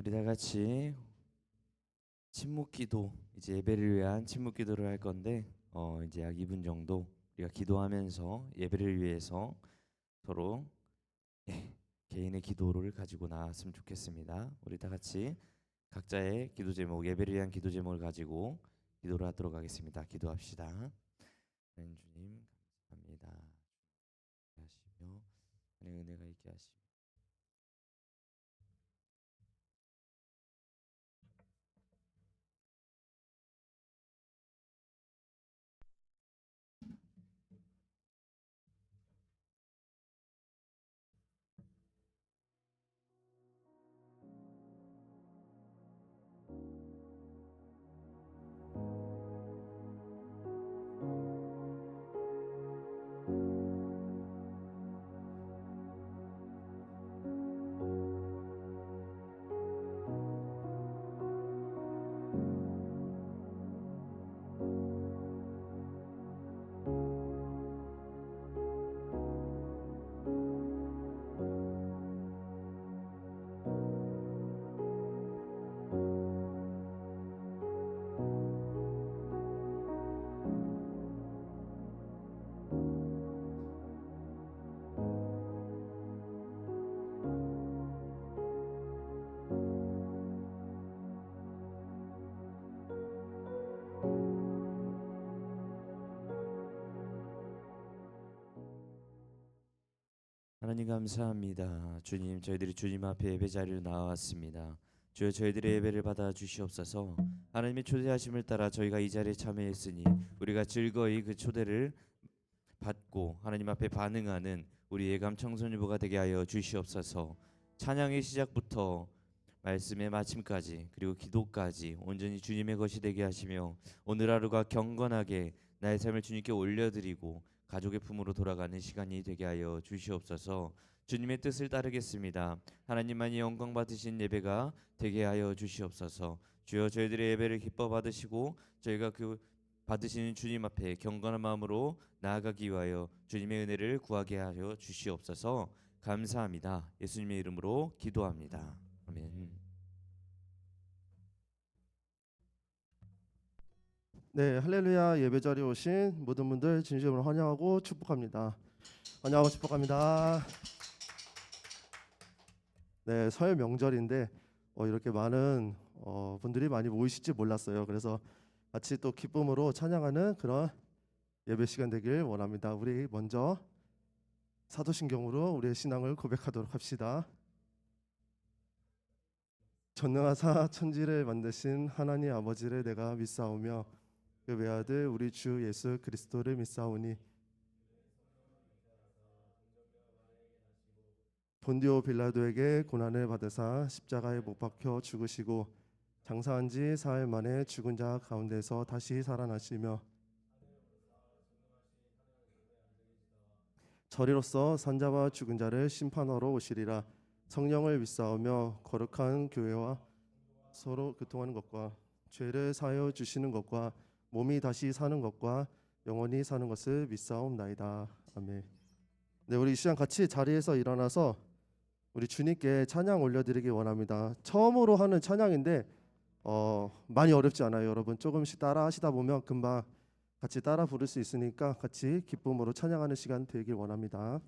우리 다 같이 침묵기도, 이제 예배를 위한 침묵기도를 할 건데 이제 약 2분 정도 우리가 기도하면서 예배를 위해서 서로 개인의 기도를 가지고 나왔으면 좋겠습니다. 우리 다 같이 각자의 기도 제목, 예배를 위한 기도 제목을 가지고 기도를 하도록 하겠습니다. 기도합시다. 주님 감사합니다. 하시며 하나님의 은혜가 있게 하시며 하나님 감사합니다. 주님, 저희들이 주님 앞에 예배 자리로 나왔습니다. 주여, 저희들의 예배를 받아 주시옵소서. 하나님의 초대하심을 따라 저희가 이 자리에 참여했으니 우리가 즐거이 그 초대를 받고 하나님 앞에 반응하는 우리 예감 청소년부가 되게 하여 주시옵소서. 찬양의 시작부터 말씀의 마침까지, 그리고 기도까지 온전히 주님의 것이 되게 하시며 오늘 하루가 경건하게 나의 삶을 주님께 올려드리고 가족의 품으로 돌아가는 시간이 되게 하여 주시옵소서. 주님의 뜻을 따르겠습니다. 하나님만이 영광 받으신 예배가 되게 하여 주시옵소서. 주여, 저희들의 예배를 기뻐 받으시고 저희가 그 받으시는 주님 앞에 경건한 마음으로 나아가기 위하여 주님의 은혜를 구하게 하여 주시옵소서. 감사합니다. 예수님의 이름으로 기도합니다. 아멘. 네, 할렐루야. 예배 자리에 오신 모든 분들 진심으로 환영하고 축복합니다. 환영하고 축복합니다. 네, 설 명절인데 이렇게 많은 분들이 많이 모이실지 몰랐어요. 그래서 같이 또 기쁨으로 찬양하는 그런 예배 시간 되길 원합니다. 우리 먼저 사도신경으로 우리의 신앙을 고백하도록 합시다. 전능하사 천지를 만드신 하나님 아버지를 내가 믿사오며 그 외아들 우리 주 예수 그리스도를 믿사오니 본디오 빌라도에게 고난을 받으사 십자가에 못 박혀 죽으시고 장사한 지 사흘 만에 죽은 자 가운데서 다시 살아나시며 저리로서 산자와 죽은 자를 심판하러 오시리라. 성령을 믿사오며 거룩한 교회와 서로 교통하는 것과 죄를 사하여 주시는 것과 몸이 다시 사는 것과 영원히 사는 것을 믿사옵나이다. 아멘. 네, 우리 이 시간 같이 자리에서 일어나서 우리 주님께 찬양 올려드리기 원합니다. 처음으로 하는 찬양인데 많이 어렵지 않아요. 여러분 조금씩 따라 하시다 보면 금방 같이 따라 부를 수 있으니까 같이 기쁨으로 찬양하는 시간 되길 원합니다.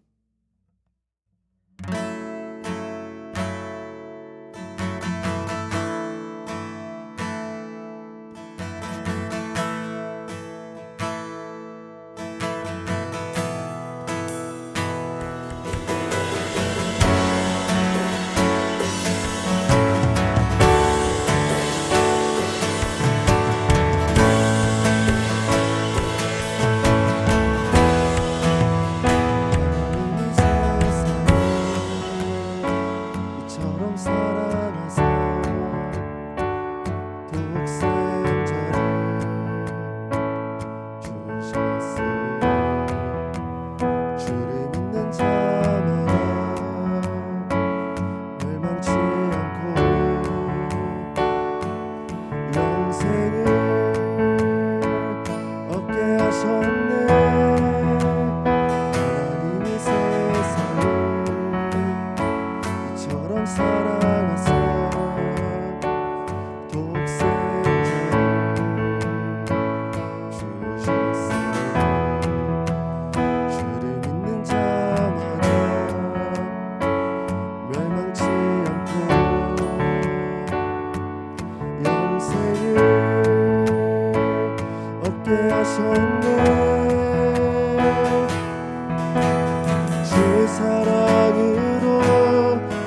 주의 사랑으로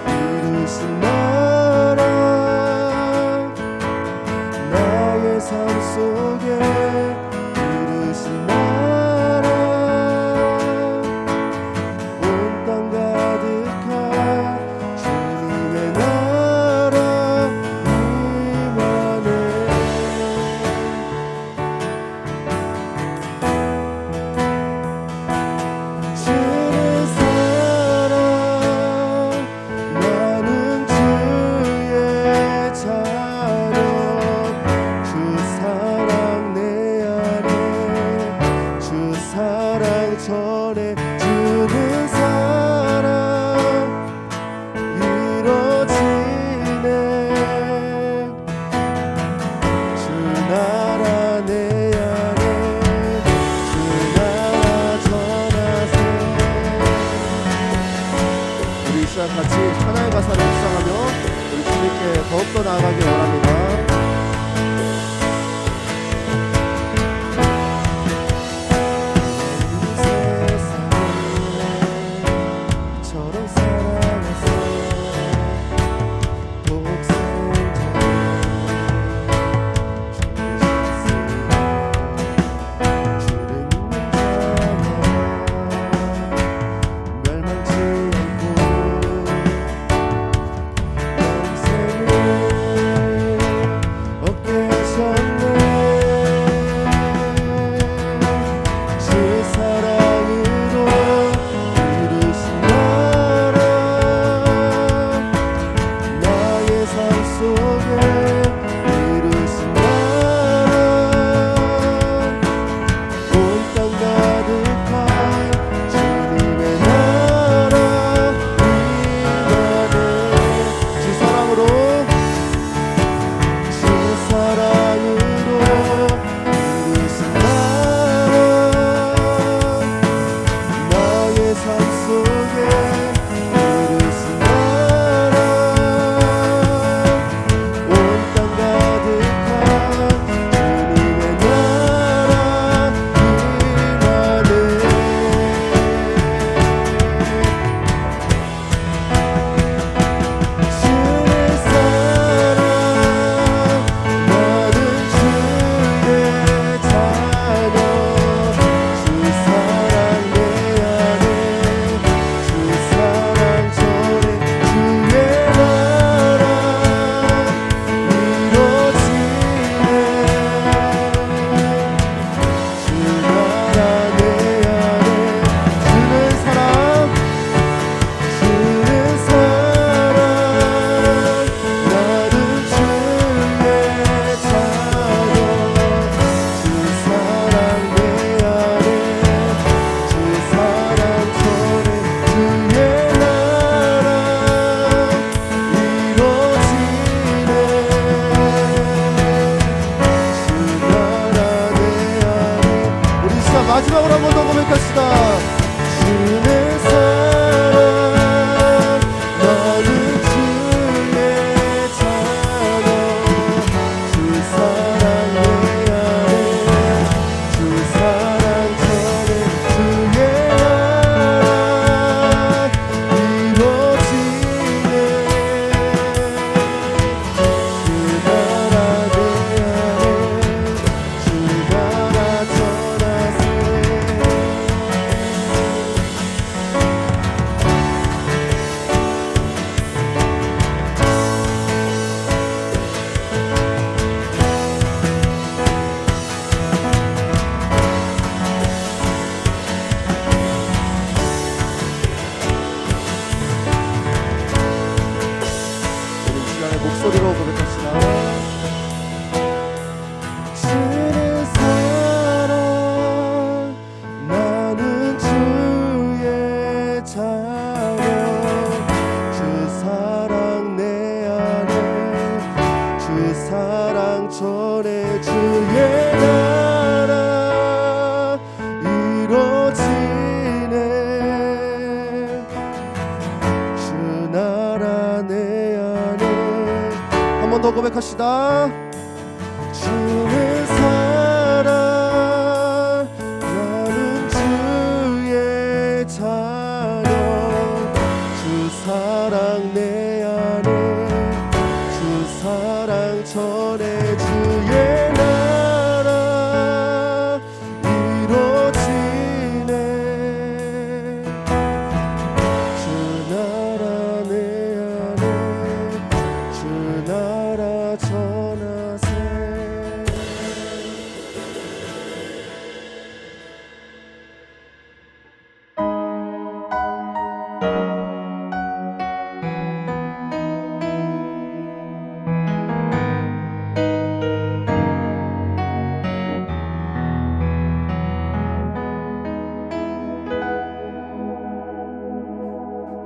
이루신 나라 나의 삶 속에 이루신 나라 온 땅 가득한 주님의 나라 임하네 주의 사랑 나는 주의 자녀 주 사랑 내 안에 주 사랑 전해 주는 사랑 이루어지네 주 나라 내 안에 주 나라 전하세 우리 이 시간 같이 하나의 가사를 묵상하며 우리 주님께 더욱더 나아가길 원합니다. 세상처럼 살아가서 독생자를 주를 믿는 자마다 멸망치 않고 영생을 얻게 하셨네 주 사랑으로 이루신 나라 나의 삶 속에 이루신 나라 온 땅 가득한 주님의 나라 임하네 주 사랑으로 이루신 나라 나의 삶 속에 이루신 나라 온 땅 가득한 주님의 나라 임하네 주의 사랑 나는 주의 자녀 주 사랑 내 안에 주 사랑 전해 주의 나라 이루어지네 주 나라 내 안에 주는 사랑 주는 사랑 나는 주의 자녀 주 사랑 내 안에 주 사랑 전해 주의 나라 이루어지네 주 나라 내 안에 우리 시간 마지막으로 한 번 더 고백합시다. 주의 사랑 나는 주의 자녀 주 사랑 내 안에 주 사랑 전해 주의 나라 이루어지네 주 나라 내 안에 주 나라 전하세 우리 이 시간에 목소리로 고백합시다. 주의 사랑 나는 주의 자녀 주 사랑 내 안에 주 사랑 전해 주의 나라 이루어지네 주 나라 내 안에 한 번 더 고백합시다. 주의 사랑 나는 주의 자녀 사랑 내 안에 주 사랑 전해 주의 나라 이루어지네 주 나라 내 안에 주 나라 전하세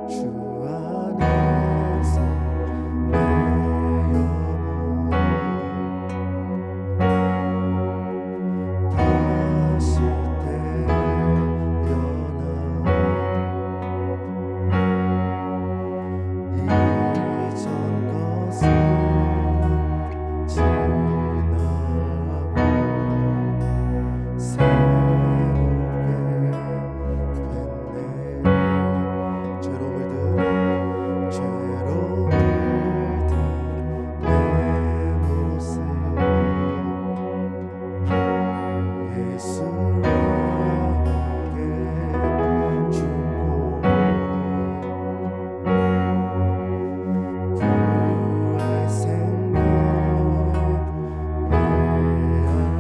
주 안에서 내 영혼 다시 태어나 이전 것은 지나고 새롭게 됐네 죄로 물든 내 모습 예수와 함께 죽고 구할 생명 내 안에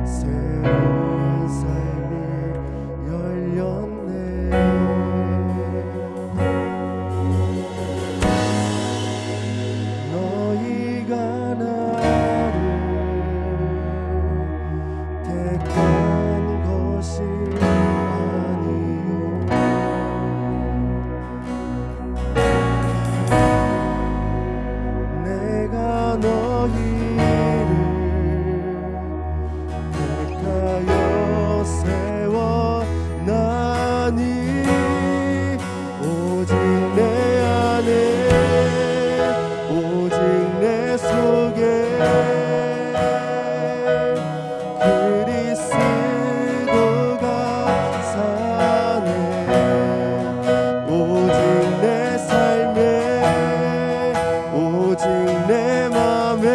새로운 삶이 열렸네 너희가 나를 택한 것이 아니요 내가 너희를 택하여 세워나니 오직 내 안에 오직 내 속에 그리스도가 사네 오직 내 삶에 오직 내 맘에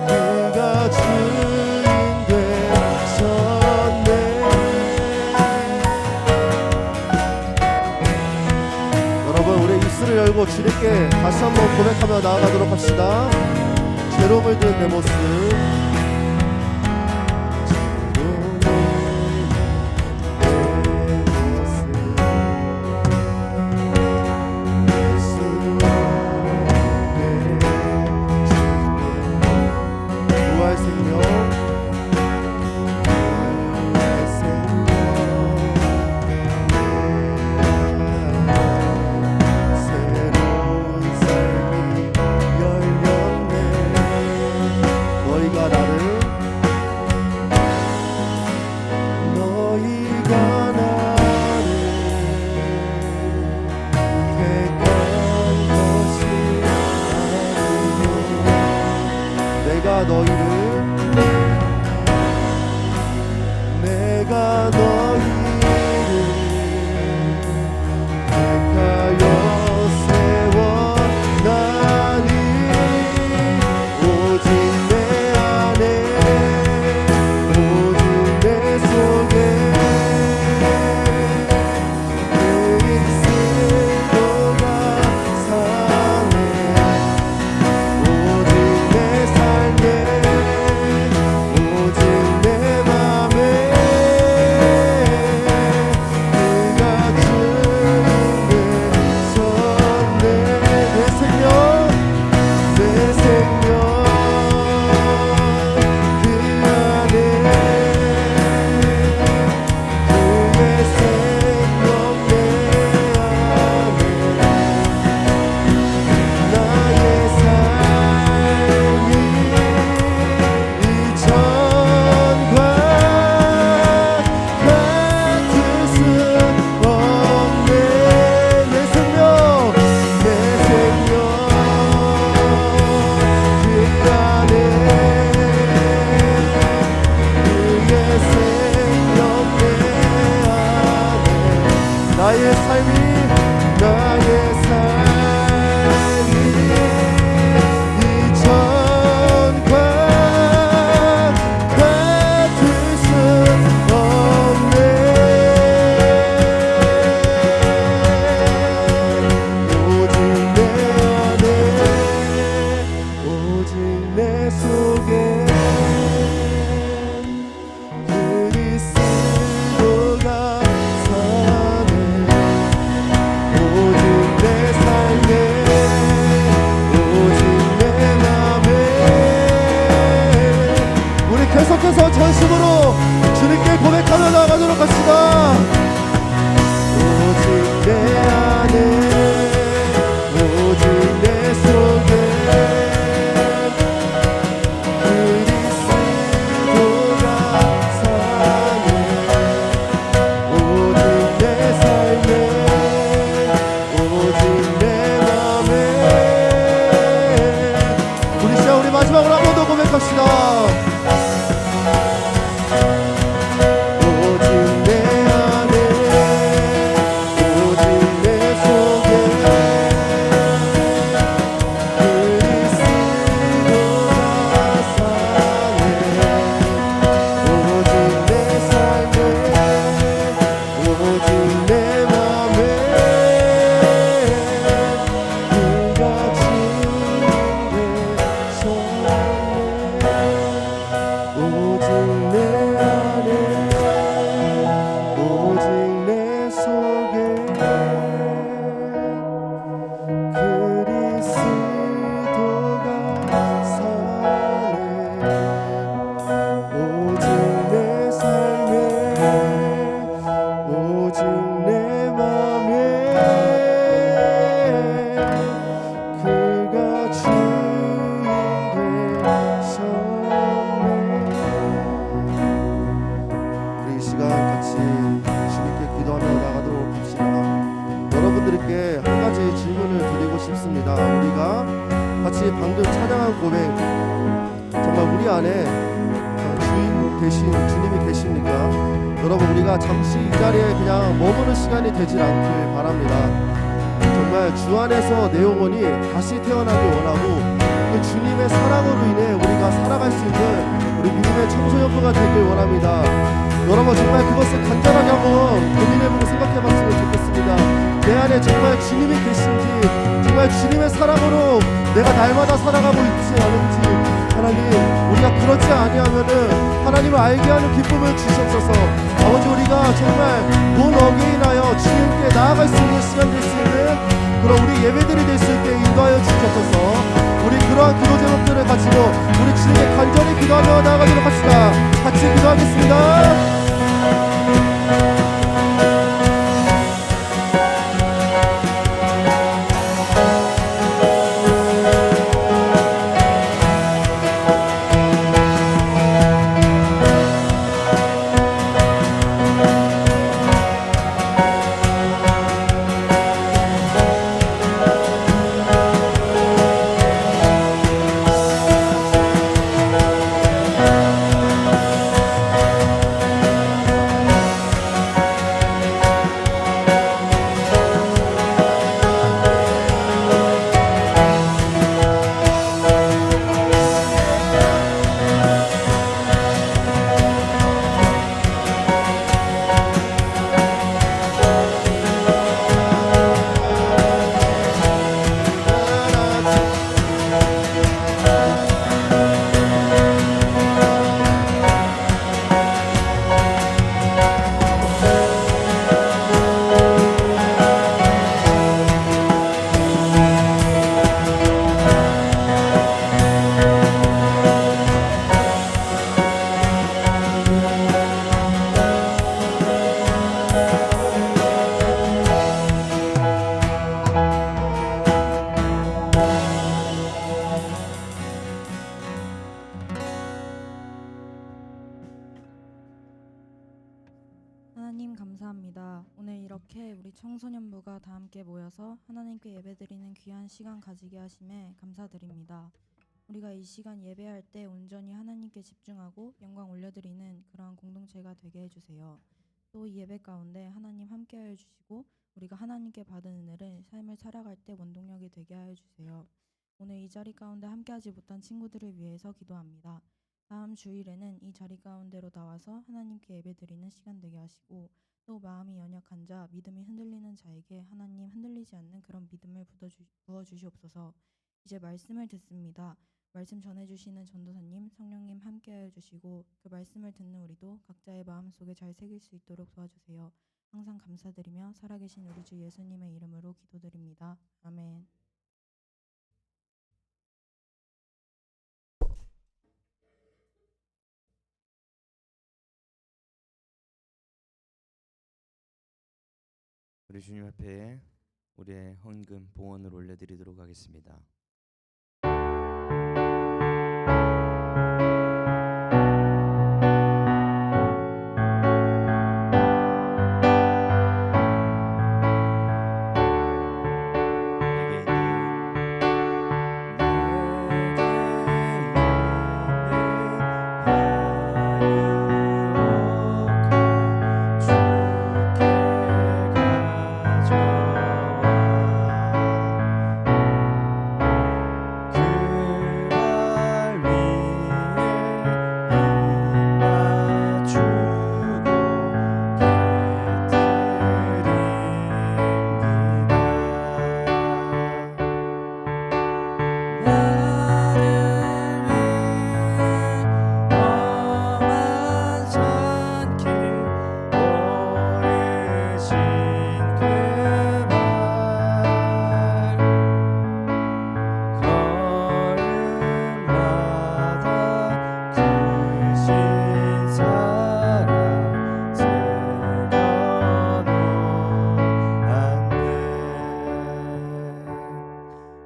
그가 주인 되셨네 여러분 우리 입술을 열고 주님께 다시 한번 고백하며 나아가도록 합시다 죄로 물든 내 모습 죄로 물든 내 모습 예수와 함께 죽고 구할 생명 새로운 삶이 열렸네 너희가 나를 나의 삶이 이전과 같을 수 없네. 오직 내 안에 오직 내 속에 그리스도가 사네. 오직 내 삶에 오직 내 맘에 우리 계속해서 전심으로 주님께 고백하며 나가도록 합시다. 오직 내 안에 오직 내 속에 그리스도가 사네. 오직 내 삶에 오직 내 맘에 우리 시작 우리 마지막으로 한 번 더 고백합시다. 오직 내 안에 오직 내 속에 그리스도가 사네. 오직 내 삶에 오직 내 맘에 그가 주인 되셨네. 오직 내 안에 오직 내 속에 그리스도가 사네. 오직 내 삶에 오직 내 맘에 그가 주인 되셨네. 우리 이 시간 같이 주님께 기도하며 나가도록 합시다. 여러분들께 한 가지 질문을 드리고 싶습니다. 우리가 같이 방금 찬양한 고백 정말 우리 안에 주인 되신 주님이 계십니까? 여러분 우리가 잠시 이 자리에 그냥 머무는 시간이 되질 않길 바랍니다. 정말 주 안에서 내 영혼이 다시 태어나길 원하고 그 주님의 사랑으로 인해 우리가 살아갈 수 있는 우리 믿음의 청소년부가 되길 원합니다. 여러분 정말 그것을 간절하게 한번 고민해보고 생각해봤으면 좋겠습니다. 내 안에 정말 주님이 계신지 정말 주님의 사랑으로 내가 날마다 살아가고 있지 않은지 하나님 우리가 그렇지 아니하면은 하나님을 알게 하는 기쁨을 주시옵소서. 아버지 우리가 정말 문 어게인하여 주님께 나아갈 수 있는 시간 될 수 있는 그런 우리 예배들이 될 수 있게 인도하여 주시옵소서. 우리 그러한 기도 제목들을 가지고 우리 주님께 간절히 기도하며 나아가도록 합시다. 같이 기도하겠습니다. 하나님 감사합니다. 오늘 이렇게 우리 청소년부가 다 함께 모여서 하나님께 예배드리는 귀한 시간 가지게 하심에 감사드립니다. 우리가 이 시간 예배할 때 온전히 하나님께 집중하고 영광 올려드리는 그러한 공동체가 되게 해주세요. 또 이 예배 가운데 하나님 함께하여 주시고 우리가 하나님께 받은 은혜를 삶을 살아갈 때 원동력이 되게 하여 주세요. 오늘 이 자리 가운데 함께하지 못한 친구들을 위해서 기도합니다. 다음 주일에는 이 자리 가운데로 나와서 하나님께 예배드리는 시간 되게 하시고 또 마음이 연약한 자, 믿음이 흔들리는 자에게 하나님 흔들리지 않는 그런 믿음을 부어주시옵소서. 이제 말씀을 듣습니다. 말씀 전해주시는 전도사님, 성령님 함께하여 주시고 그 말씀을 듣는 우리도 각자의 마음속에 잘 새길 수 있도록 도와주세요. 항상 감사드리며 살아계신 우리 주 예수님의 이름으로 기도드립니다. 아멘. 우리 주님 앞에 우리의 헌금 봉헌을 올려드리도록 하겠습니다.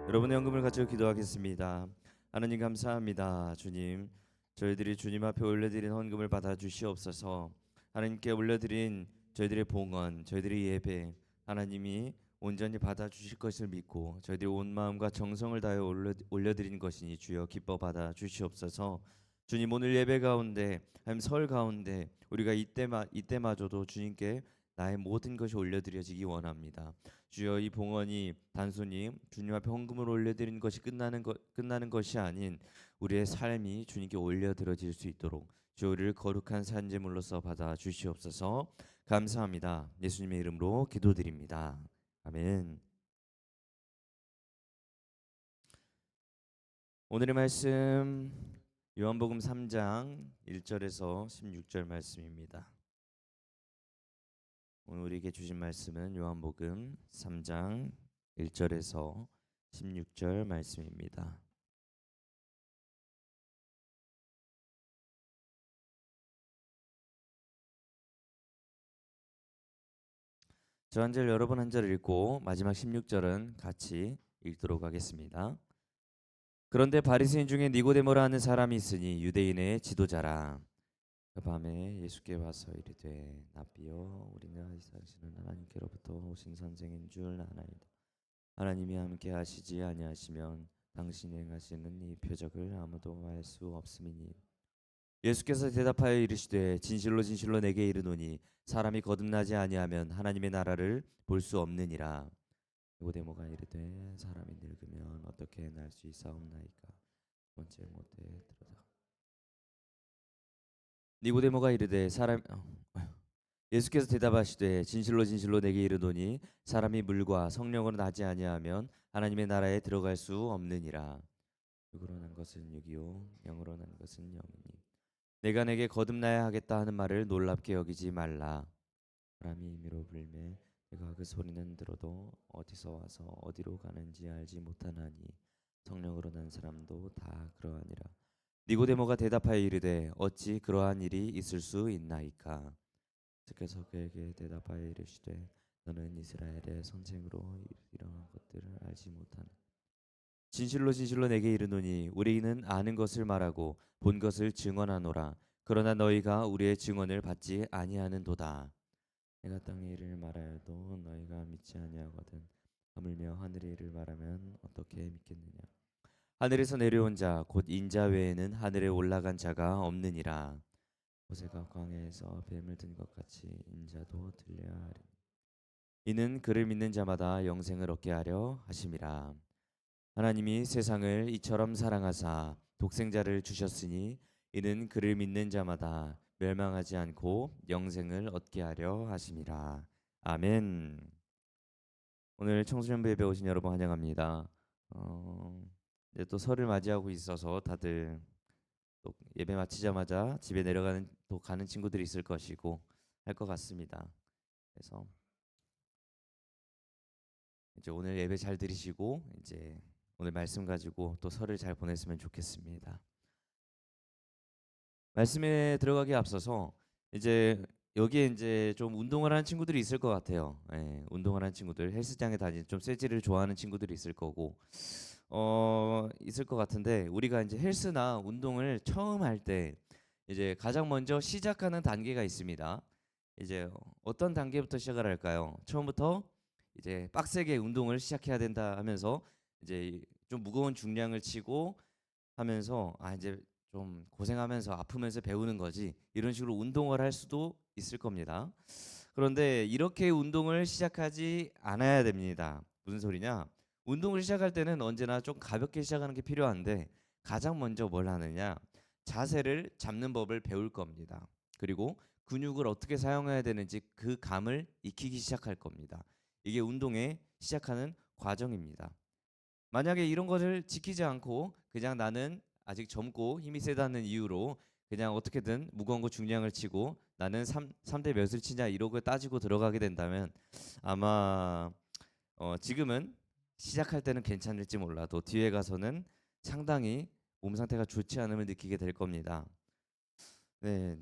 여러분의 헌금을 가지고 기도하겠습니다. 하나님 감사합니다. 주님, 저희들이 주님 앞에 올려드린 헌금을 받아 주시옵소서. 하나님께 올려드린 저희들의 봉헌, 저희들의 예배, 하나님이 온전히 받아 주실 것을 믿고 저희들이 온 마음과 정성을 다해 올려드린 것이니 주여 기뻐 받아 주시옵소서. 주님, 오늘 예배 가운데, 하나님 설 가운데 우리가 이때마저도 주님께 나의 모든 것이 올려드려지기 원합니다. 주여, 이 봉헌이 단순히 주님 앞에 헌금을 올려드리는 것이 끝나는 것이 아닌 우리의 삶이 주님께 올려드려질 수 있도록 주여 우리를 거룩한 산제물로서 받아 주시옵소서. 감사합니다. 예수님의 이름으로 기도드립니다. 아멘. 오늘의 말씀 요한복음 3장 1절에서 16절 말씀입니다. 오늘 우리에게 주신 말씀은 요한복음 3장 1절에서 16절 말씀입니다. 저 한 절 여러분 한 절 읽고 마지막 16절은 같이 읽도록 하겠습니다. 그런데 바리새인 중에 니고데모라 하는 사람이 있으니 유대인의 지도자라. 그 밤에 예수께 와서 이르되 납비여 우리는 하시는 하나님께로부터 오신 선생인 줄 아나이다. 하나님이 함께 하시지 아니하시면 당신이 행하시는 이 표적을 아무도 알 수 없음이니. 예수께서 대답하여 이르시되 진실로 진실로 내게 이르노니 사람이 거듭나지 아니하면 하나님의 나라를 볼 수 없느니라. 니고데모가 이르되 사람이 늙으면 어떻게 날 수 있사옵나이까. 번째 못에 들어가. 니고데모가 이르되 예수께서 대답하시되 진실로 진실로 내게 이르노니 사람이 물과 성령으로 나지 아니하면 하나님의 나라에 들어갈 수 없느니라. 육으로 난 것은 육이요 영으로 난 것은 영이니 내가 내게 거듭나야 하겠다 하는 말을 놀랍게 여기지 말라. 바람이 임의로 불매 내가 그 소리는 들어도 어디서 와서 어디로 가는지 알지 못하나니 성령으로 난 사람도 다 그러하니라. 니고데모가 대답하여 이르되 어찌 그러한 일이 있을 수 있나이까. 주께서 그에게 대답하여 이르시되 너는 이스라엘의 선생으로 이러한 것들을 알지 못하나. 진실로 진실로 내게 이르노니 우리는 아는 것을 말하고 본 것을 증언하노라. 그러나 너희가 우리의 증언을 받지 아니하는도다. 내가 땅의 일을 말하여도 너희가 믿지 아니하거든 하물며 하늘의 일을 말하면 어떻게 믿겠느냐. 하늘에서 내려온 자 곧 인자 외에는 하늘에 올라간 자가 없느니라. 모세가 광야에서 뱀을 든 것 같이 인자도 들려야 하리. 이는 그를 믿는 자마다 영생을 얻게 하려 하심이라. 하나님이 세상을 이처럼 사랑하사 독생자를 주셨으니 이는 그를 믿는 자마다 멸망하지 않고 영생을 얻게 하려 하심이라. 아멘. 오늘 청소년부 예배 오신 여러분 환영합니다. 이제 또 설을 맞이하고 있어서 다들 또 예배 마치자마자 집에 내려가는 또 가는 친구들이 있을 것이고 할 것 같습니다. 그래서 이제 오늘 예배 잘 들으시고 이제 오늘 말씀 가지고 또 설을 잘 보냈으면 좋겠습니다. 말씀에 들어가기 앞서서 이제 여기에 이제 좀 운동을 하는 친구들이 있을 것 같아요. 예, 운동을 하는 친구들, 헬스장에 다니는 좀 쇠질을 좋아하는 친구들이 있을 거고, 있을 것 같은데 우리가 이제 헬스나 운동을 처음 할 때 이제 가장 먼저 시작하는 단계가 있습니다. 이제 어떤 단계부터 시작을 할까요? 처음부터 이제 빡세게 운동을 시작해야 된다 하면서 이제 좀 무거운 중량을 치고 하면서 이제 좀 고생하면서 아프면서 배우는 거지 이런 식으로 운동을 할 수도 있을 겁니다. 그런데 이렇게 운동을 시작하지 않아야 됩니다. 무슨 소리냐? 운동을 시작할 때는 언제나 좀 가볍게 시작하는 게 필요한데 가장 먼저 뭘 하느냐? 자세를 잡는 법을 배울 겁니다. 그리고 근육을 어떻게 사용해야 되는지 그 감을 익히기 시작할 겁니다. 이게 운동의 시작하는 과정입니다. 만약에 이런 것을 지키지 않고 그냥 나는 아직 젊고 힘이 세다는 이유로 그냥 어떻게든 무거운 거 중량을 치고 나는 3대 몇을 치냐 이러고 따지고 들어가게 된다면 아마 지금은 시작할 때는 괜찮을지 몰라도 뒤에 가서는 상당히 몸 상태가 좋지 않음을 느끼게 될 겁니다. 네,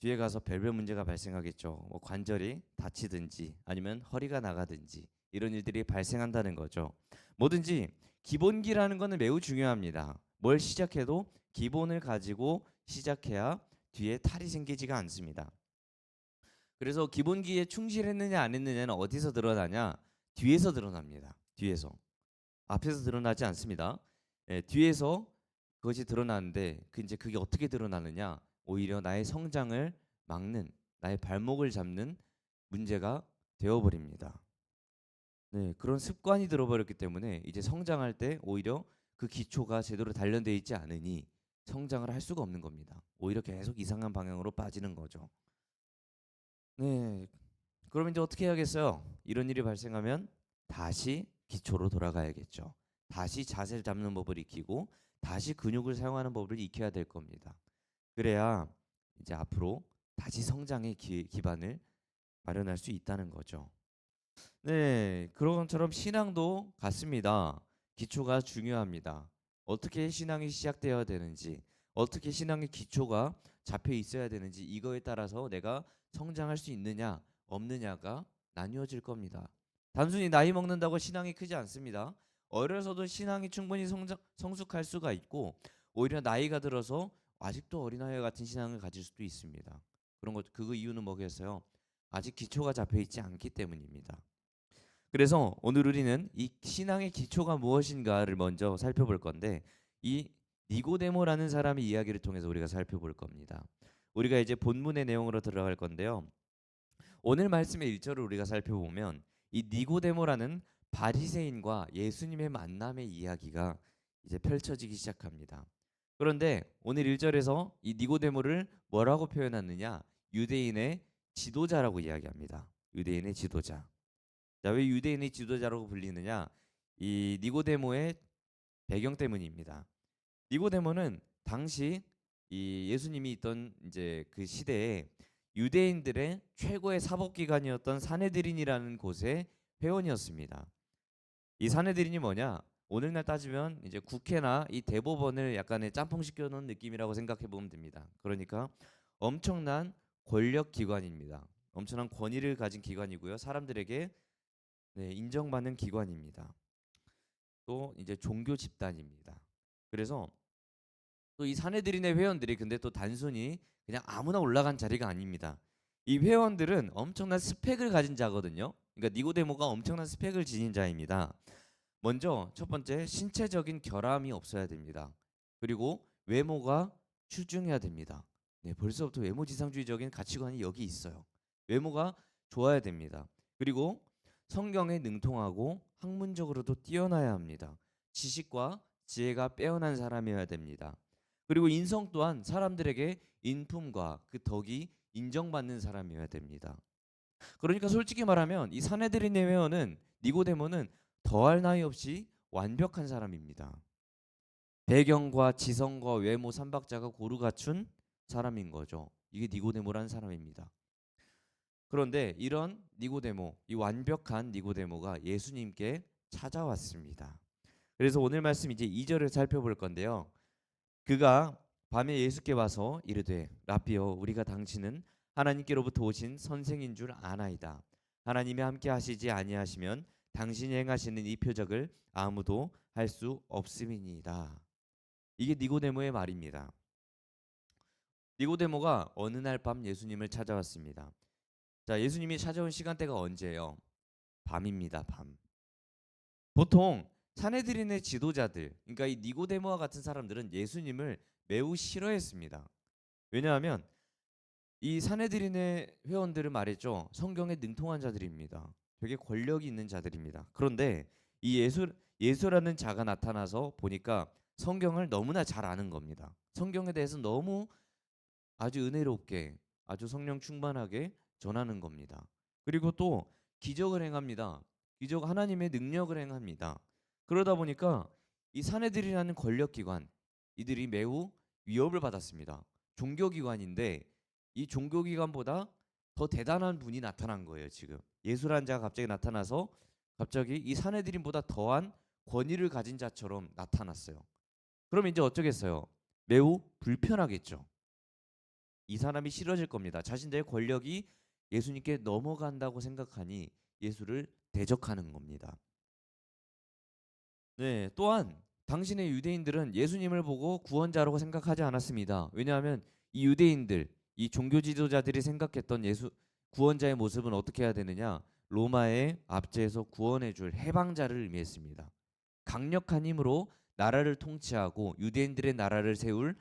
뒤에 가서 별별 문제가 발생하겠죠. 뭐 관절이 다치든지 아니면 허리가 나가든지 이런 일들이 발생한다는 거죠. 뭐든지 기본기라는 거는 매우 중요합니다. 뭘 시작해도 기본을 가지고 시작해야 뒤에 탈이 생기지가 않습니다. 그래서 기본기에 충실했느냐 안 했느냐는 어디서 드러나냐? 뒤에서 드러납니다. 뒤에서. 앞에서 드러나지 않습니다. 뒤에서 그것이 드러나는데 이제 그게 어떻게 드러나느냐? 오히려 나의 성장을 막는 나의 발목을 잡는 문제가 되어버립니다. 네, 그런 습관이 들어버렸기 때문에 이제 성장할 때 오히려 그 기초가 제대로 단련되어 있지 않으니 성장을 할 수가 없는 겁니다. 오히려 계속 이상한 방향으로 빠지는 거죠. 네, 그럼 이제 어떻게 해야겠어요? 이런 일이 발생하면 다시 기초로 돌아가야겠죠. 다시 자세를 잡는 법을 익히고 다시 근육을 사용하는 법을 익혀야 될 겁니다. 그래야 이제 앞으로 다시 성장의 기반을 마련할 수 있다는 거죠. 네, 그런 것처럼 신앙도 같습니다. 기초가 중요합니다. 어떻게 신앙이 시작되어야 되는지, 어떻게 신앙의 기초가 잡혀 있어야 되는지 이거에 따라서 내가 성장할 수 있느냐, 없느냐가 나뉘어질 겁니다. 단순히 나이 먹는다고 신앙이 크지 않습니다. 어려서도 신앙이 충분히 성숙할 수가 있고 오히려 나이가 들어서 아직도 어린아이 같은 신앙을 가질 수도 있습니다. 그 이유는 뭐겠어요? 아직 기초가 잡혀 있지 않기 때문입니다. 그래서 오늘 우리는 이 신앙의 기초가 무엇인가를 먼저 살펴볼 건데 이 니고데모라는 사람의 이야기를 통해서 우리가 살펴볼 겁니다. 우리가 이제 본문의 내용으로 들어갈 건데요. 오늘 말씀의 1절을 우리가 살펴보면 이 니고데모라는 바리새인과 예수님의 만남의 이야기가 이제 펼쳐지기 시작합니다. 그런데 오늘 1절에서 이 니고데모를 뭐라고 표현하느냐? 유대인의 지도자라고 이야기합니다. 유대인의 지도자. 자, 왜 유대인의 지도자라고 불리느냐? 이 니고데모의 배경 때문입니다. 니고데모는 당시 이 예수님이 있던 이제 그 시대에 유대인들의 최고의 사법기관이었던 사네드린이라는 곳의 회원이었습니다. 이 사네드린이 뭐냐? 오늘날 따지면 이제 국회나 이 대법원을 약간의 짬뽕시켜 놓은 느낌이라고 생각해 보면 됩니다. 그러니까 엄청난 권력 기관입니다. 엄청난 권위를 가진 기관이고요. 사람들에게 인정받는 기관입니다. 또 이제 종교 집단입니다. 그래서 또 이 사내들인의 회원들이 근데 또 단순히 그냥 아무나 올라간 자리가 아닙니다. 이 회원들은 엄청난 스펙을 가진 자거든요. 그러니까 니고데모가 엄청난 스펙을 지닌 자입니다. 먼저 첫 번째 신체적인 결함이 없어야 됩니다. 그리고 외모가 출중해야 됩니다. 네, 벌써부터 외모지상주의적인 가치관이 여기 있어요. 외모가 좋아야 됩니다. 그리고 성경에 능통하고 학문적으로도 뛰어나야 합니다. 지식과 지혜가 빼어난 사람이어야 됩니다. 그리고 인성 또한 사람들에게 인품과 그 덕이 인정받는 사람이어야 됩니다. 그러니까 솔직히 말하면 이 사내들인의 회원은 니고데모는 더할 나위 없이 완벽한 사람입니다. 배경과 지성과 외모 삼박자가 고루 갖춘 사람인 거죠. 이게 니고데모라는 사람입니다. 그런데 이런 니고데모, 이 완벽한 니고데모가 예수님께 찾아왔습니다. 그래서 오늘 말씀 이제 2절을 살펴볼 건데요. 그가 밤에 예수께 와서 이르되 라삐여 우리가 당신은 하나님께로부터 오신 선생인 줄 아나이다. 하나님이 함께 하시지 아니하시면 당신이 행하시는 이 표적을 아무도 할 수 없음이니이다. 이게 니고데모의 말입니다. 니고데모가 어느 날 밤 예수님을 찾아왔습니다. 자, 예수님이 찾아온 시간대가 언제예요? 밤입니다. 밤. 보통 사내들인의 지도자들, 그러니까 이 니고데모와 같은 사람들은 예수님을 매우 싫어했습니다. 왜냐하면 이 사내들인의 회원들은 말했죠. 성경에 능통한 자들입니다. 되게 권력이 있는 자들입니다. 그런데 이 예수라는 자가 나타나서 보니까 성경을 너무나 잘 아는 겁니다. 성경에 대해서 너무 아주 은혜롭게, 아주 성령 충만하게 전하는 겁니다. 그리고 또 기적을 행합니다. 기적 하나님의 능력을 행합니다. 그러다 보니까 이 사내들이라는 권력기관 이들이 매우 위협을 받았습니다. 종교기관인데 이 종교기관보다 더 대단한 분이 나타난 거예요. 지금 예수라는 자가 갑자기 나타나서 갑자기 이 사내들인보다 더한 권위를 가진 자처럼 나타났어요. 그럼 이제 어쩌겠어요? 매우 불편하겠죠. 이 사람이 싫어질 겁니다. 자신들의 권력이 예수님께 넘어간다고 생각하니 예수를 대적하는 겁니다. 네, 또한 당신의 유대인들은 예수님을 보고 구원자라고 생각하지 않았습니다. 왜냐하면 이 유대인들, 이 종교 지도자들이 생각했던 예수 구원자의 모습은 어떻게 해야 되느냐? 로마의 압제에서 구원해 줄 해방자를 의미했습니다. 강력한 힘으로 나라를 통치하고 유대인들의 나라를 세울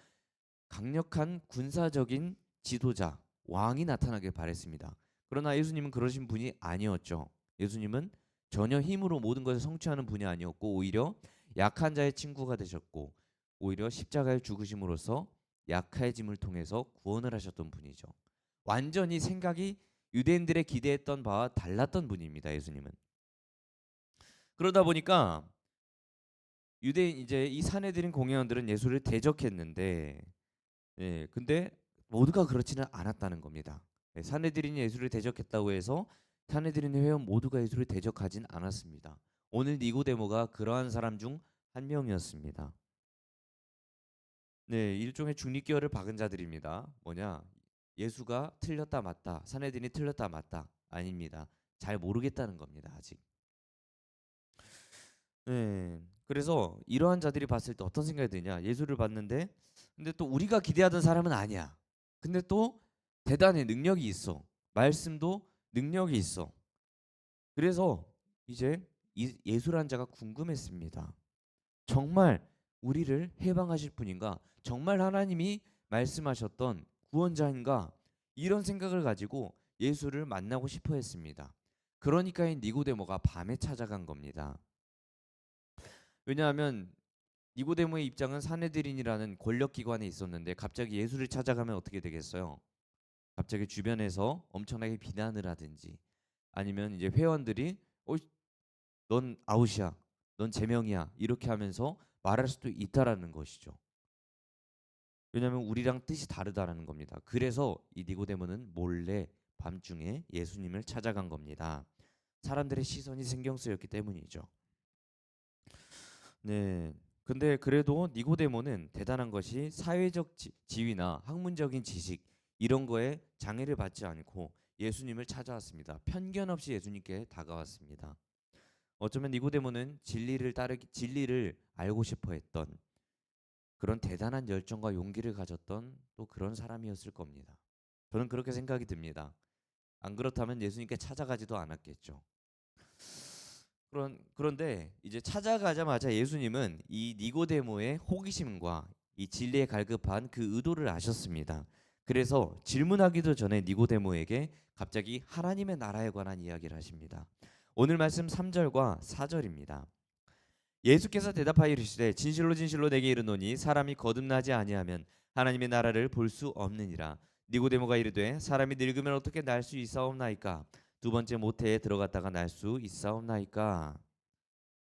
강력한 군사적인 지도자, 왕이 나타나길 바랬습니다. 그러나 예수님은 그러신 분이 아니었죠. 예수님은 전혀 힘으로 모든 것을 성취하는 분이 아니었고 오히려 약한 자의 친구가 되셨고 오히려 십자가에 죽으심으로써 약해짐을 통해서 구원을 하셨던 분이죠. 완전히 생각이 유대인들의 기대했던 바와 달랐던 분입니다. 예수님은. 그러다 보니까 유대인 이제 이 사내들인 공회원들은 예수를 대적했는데 근데 모두가 그렇지는 않았다는 겁니다. 사내들인 예수를 대적했다고 해서 사내들인 회원 모두가 예수를 대적하진 않았습니다. 오늘 니고데모가 그러한 사람 중 한 명이었습니다. 네, 일종의 중립기어를 박은 자들입니다. 뭐냐? 예수가 틀렸다 맞다, 사내들이 틀렸다 맞다 아닙니다. 잘 모르겠다는 겁니다. 아직. 네, 그래서 이러한 자들이 봤을 때 어떤 생각이 드냐? 예수를 봤는데 근데 또 우리가 기대하던 사람은 아니야. 근데 또 대단히 능력이 있어. 말씀도 능력이 있어. 그래서 이제 예수라는 자가 궁금했습니다. 정말 우리를 해방하실 분인가? 정말 하나님이 말씀하셨던 구원자인가? 이런 생각을 가지고 예수를 만나고 싶어 했습니다. 그러니까 이 니고데모가 밤에 찾아간 겁니다. 왜냐하면 니고데모의 입장은 사내들인이라는 권력기관에 있었는데 갑자기 예수를 찾아가면 어떻게 되겠어요? 갑자기 주변에서 엄청나게 비난을 하든지 아니면 이제 회원들이 넌 아웃이야, 넌 제명이야 이렇게 하면서 말할 수도 있다라는 것이죠. 왜냐하면 우리랑 뜻이 다르다라는 겁니다. 그래서 이 니고데모는 몰래 밤중에 예수님을 찾아간 겁니다. 사람들의 시선이 신경 쓰였기 때문이죠. 네. 근데 그래도 니고데모는 대단한 것이 사회적 지위나 학문적인 지식 이런 거에 장애를 받지 않고 예수님을 찾아왔습니다. 편견 없이 예수님께 다가왔습니다. 어쩌면 니고데모는 진리를 알고 싶어 했던 그런 대단한 열정과 용기를 가졌던 또 그런 사람이었을 겁니다. 저는 그렇게 생각이 듭니다. 안 그렇다면 예수님께 찾아가지도 않았겠죠. 그런데 이제 찾아가자마자 예수님은 이 니고데모의 호기심과 이 진리에 갈급한 그 의도를 아셨습니다. 그래서 질문하기도 전에 니고데모에게 갑자기 하나님의 나라에 관한 이야기를 하십니다. 오늘 말씀 3절과 4절입니다. 예수께서 대답하여 이르시되 진실로 진실로 내게 이르노니 사람이 거듭나지 아니하면 하나님의 나라를 볼 수 없느니라. 니고데모가 이르되 사람이 늙으면 어떻게 날 수 있사옵나이까? 두 번째 모태에 들어갔다가 날 수 있사옵나이까?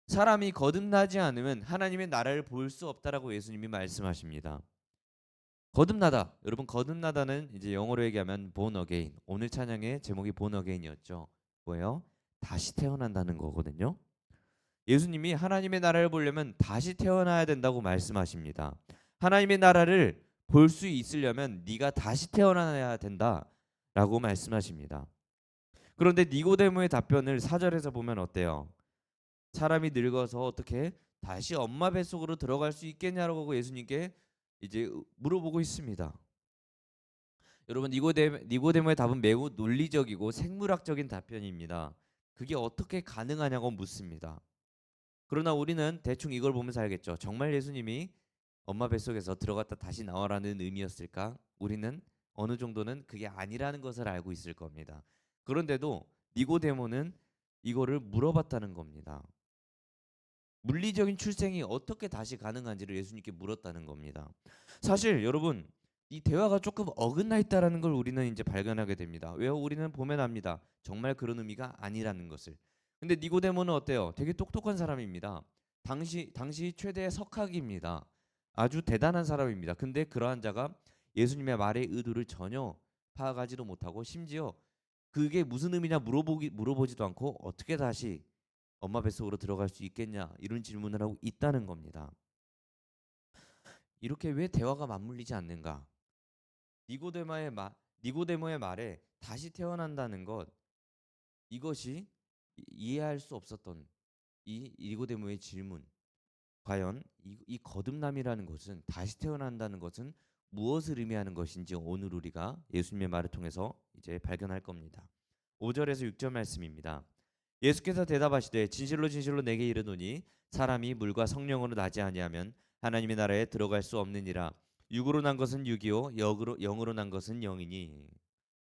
사람이 거듭나지 않으면 하나님의 나라를 볼 수 없다라고 예수님이 말씀하십니다. 거듭나다. 여러분, 거듭나다는 이제 영어로 얘기하면 born again. 오늘 찬양의 제목이 born again이었죠. 뭐예요? 다시 태어난다는 거거든요. 예수님이 하나님의 나라를 보려면 다시 태어나야 된다고 말씀하십니다. 하나님의 나라를 볼 수 있으려면 네가 다시 태어나야 된다라고 말씀하십니다. 그런데 니고데모의 답변을 4절에서 보면 어때요? 사람이 늙어서 어떻게 다시 엄마 뱃속으로 들어갈 수 있겠냐라고 예수님께 이제 물어보고 있습니다. 여러분, 니고데모의 답은 매우 논리적이고 생물학적인 답변입니다. 그게 어떻게 가능하냐고 묻습니다. 그러나 우리는 대충 이걸 보면서 알겠죠. 정말 예수님이 엄마 뱃속에서 들어갔다 다시 나와라는 의미였을까? 우리는 어느 정도는 그게 아니라는 것을 알고 있을 겁니다. 그런데도 니고데모는 이거를 물어봤다는 겁니다. 물리적인 출생이 어떻게 다시 가능한지를 예수님께 물었다는 겁니다. 사실 여러분, 이 대화가 조금 어긋나 있다라는 걸 우리는 이제 발견하게 됩니다. 왜요? 우리는 보면 압니다. 정말 그런 의미가 아니라는 것을. 근데 니고데모는 어때요? 되게 똑똑한 사람입니다. 당시 최대의 석학입니다. 아주 대단한 사람입니다. 근데 그러한 자가 예수님의 말의 의도를 전혀 파악하지도 못하고 심지어 그게 무슨 의미냐 물어보지도 않고 어떻게 다시 엄마 뱃속으로 들어갈 수 있겠냐 이런 질문을 하고 있다는 겁니다. 이렇게 왜 대화가 맞물리지 않는가? 니고데모의 말에 다시 태어난다는 것, 이것이 이해할 수 없었던 이 니고데모의 질문, 과연 이 거듭남이라는 것은, 다시 태어난다는 것은 무엇을 의미하는 것인지 오늘 우리가 예수님의 말을 통해서 이제 발견할 겁니다. 5절에서 6절 말씀입니다. 예수께서 대답하시되 진실로 진실로 내게 이르노니 사람이 물과 성령으로 나지 아니하면 하나님의 나라에 들어갈 수 없느니라. 육으로 난 것은 육이요 영으로 난 것은 영이니.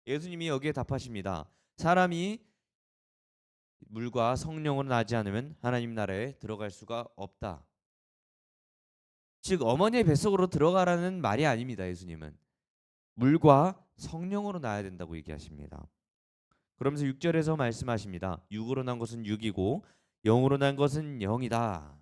예수님이 여기에 답하십니다. 사람이 물과 성령으로 나지 않으면 하나님 나라에 들어갈 수가 없다. 즉 어머니의 뱃속으로 들어가라는 말이 아닙니다. 예수님은 물과 성령으로 나야 된다고 얘기하십니다. 그러면서 6절에서 말씀하십니다. 육으로 난 것은 육이고 영으로 난 것은 영이다.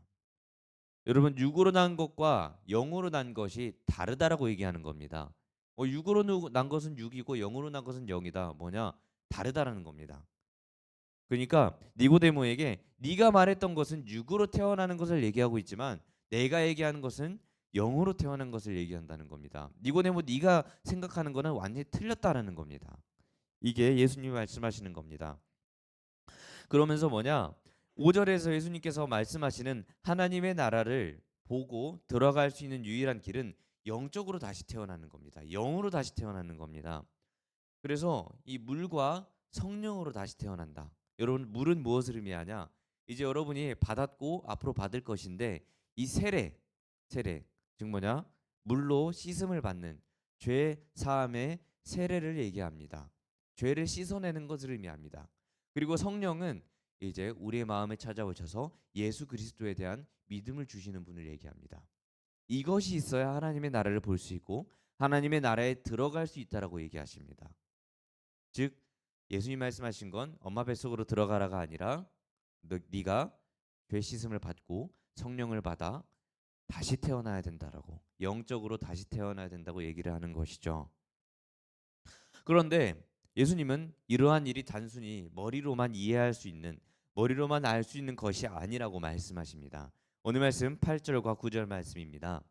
여러분, 육으로 난 것과 영으로 난 것이 다르다라고 얘기하는 겁니다. 육으로 난 것은 육이고 영으로 난 것은 영이다. 뭐냐? 다르다라는 겁니다. 그러니까 니고데모에게 네가 말했던 것은 육으로 태어나는 것을 얘기하고 있지만 내가 얘기하는 것은 영으로 태어난 것을 얘기한다는 겁니다. 니고데모, 네가 생각하는 것은 완전히 틀렸다라는 겁니다. 이게 예수님이 말씀하시는 겁니다. 그러면서 뭐냐? 5절에서 예수님께서 말씀하시는 하나님의 나라를 보고 들어갈 수 있는 유일한 길은 영적으로 다시 태어나는 겁니다. 영으로 다시 태어나는 겁니다. 그래서 이 물과 성령으로 다시 태어난다. 여러분, 물은 무엇을 의미하냐? 이제 여러분이 받았고 앞으로 받을 것인데 이 세례 즉 뭐냐? 물로 씻음을 받는 죄 사함의 세례를 얘기합니다. 죄를 씻어내는 것을 의미합니다. 그리고 성령은 이제 우리의 마음에 찾아오셔서 예수 그리스도에 대한 믿음을 주시는 분을 얘기합니다. 이것이 있어야 하나님의 나라를 볼 수 있고 하나님의 나라에 들어갈 수 있다라고 얘기하십니다. 즉 예수님 말씀하신 건 엄마 뱃속으로 들어가라가 아니라 네가 죄 씻음을 받고 성령을 받아 다시 태어나야 된다라고, 영적으로 다시 태어나야 된다고 얘기를 하는 것이죠. 그런데 예수님은 이러한 일이 단순히 머리로만 이해할 수 있는, 머리로만 알 수 있는 것이 아니라고 말씀하십니다. 오늘 말씀 8절과 9절 말씀입니다.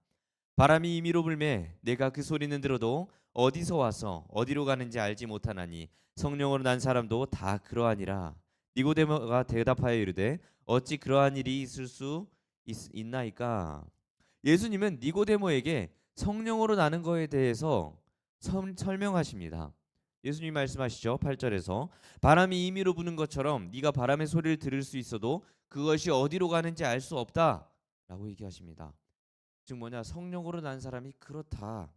바람이 임의로 불매 내가 그 소리는 들어도 어디서 와서 어디로 가는지 알지 못하나니 성령으로 난 사람도 다 그러하니라. 니고데모가 대답하여 이르되 어찌 그러한 일이 있을 수 있나이까? 예수님은 니고데모에게 성령으로 나는 것에 대해서 설명하십니다. 예수님 말씀하시죠. 8절에서 바람이 임의로 부는 것처럼 네가 바람의 소리를 들을 수 있어도 그것이 어디로 가는지 알 수 없다 라고 얘기하십니다. 즉 뭐냐? 성령으로 난 사람이 그렇다.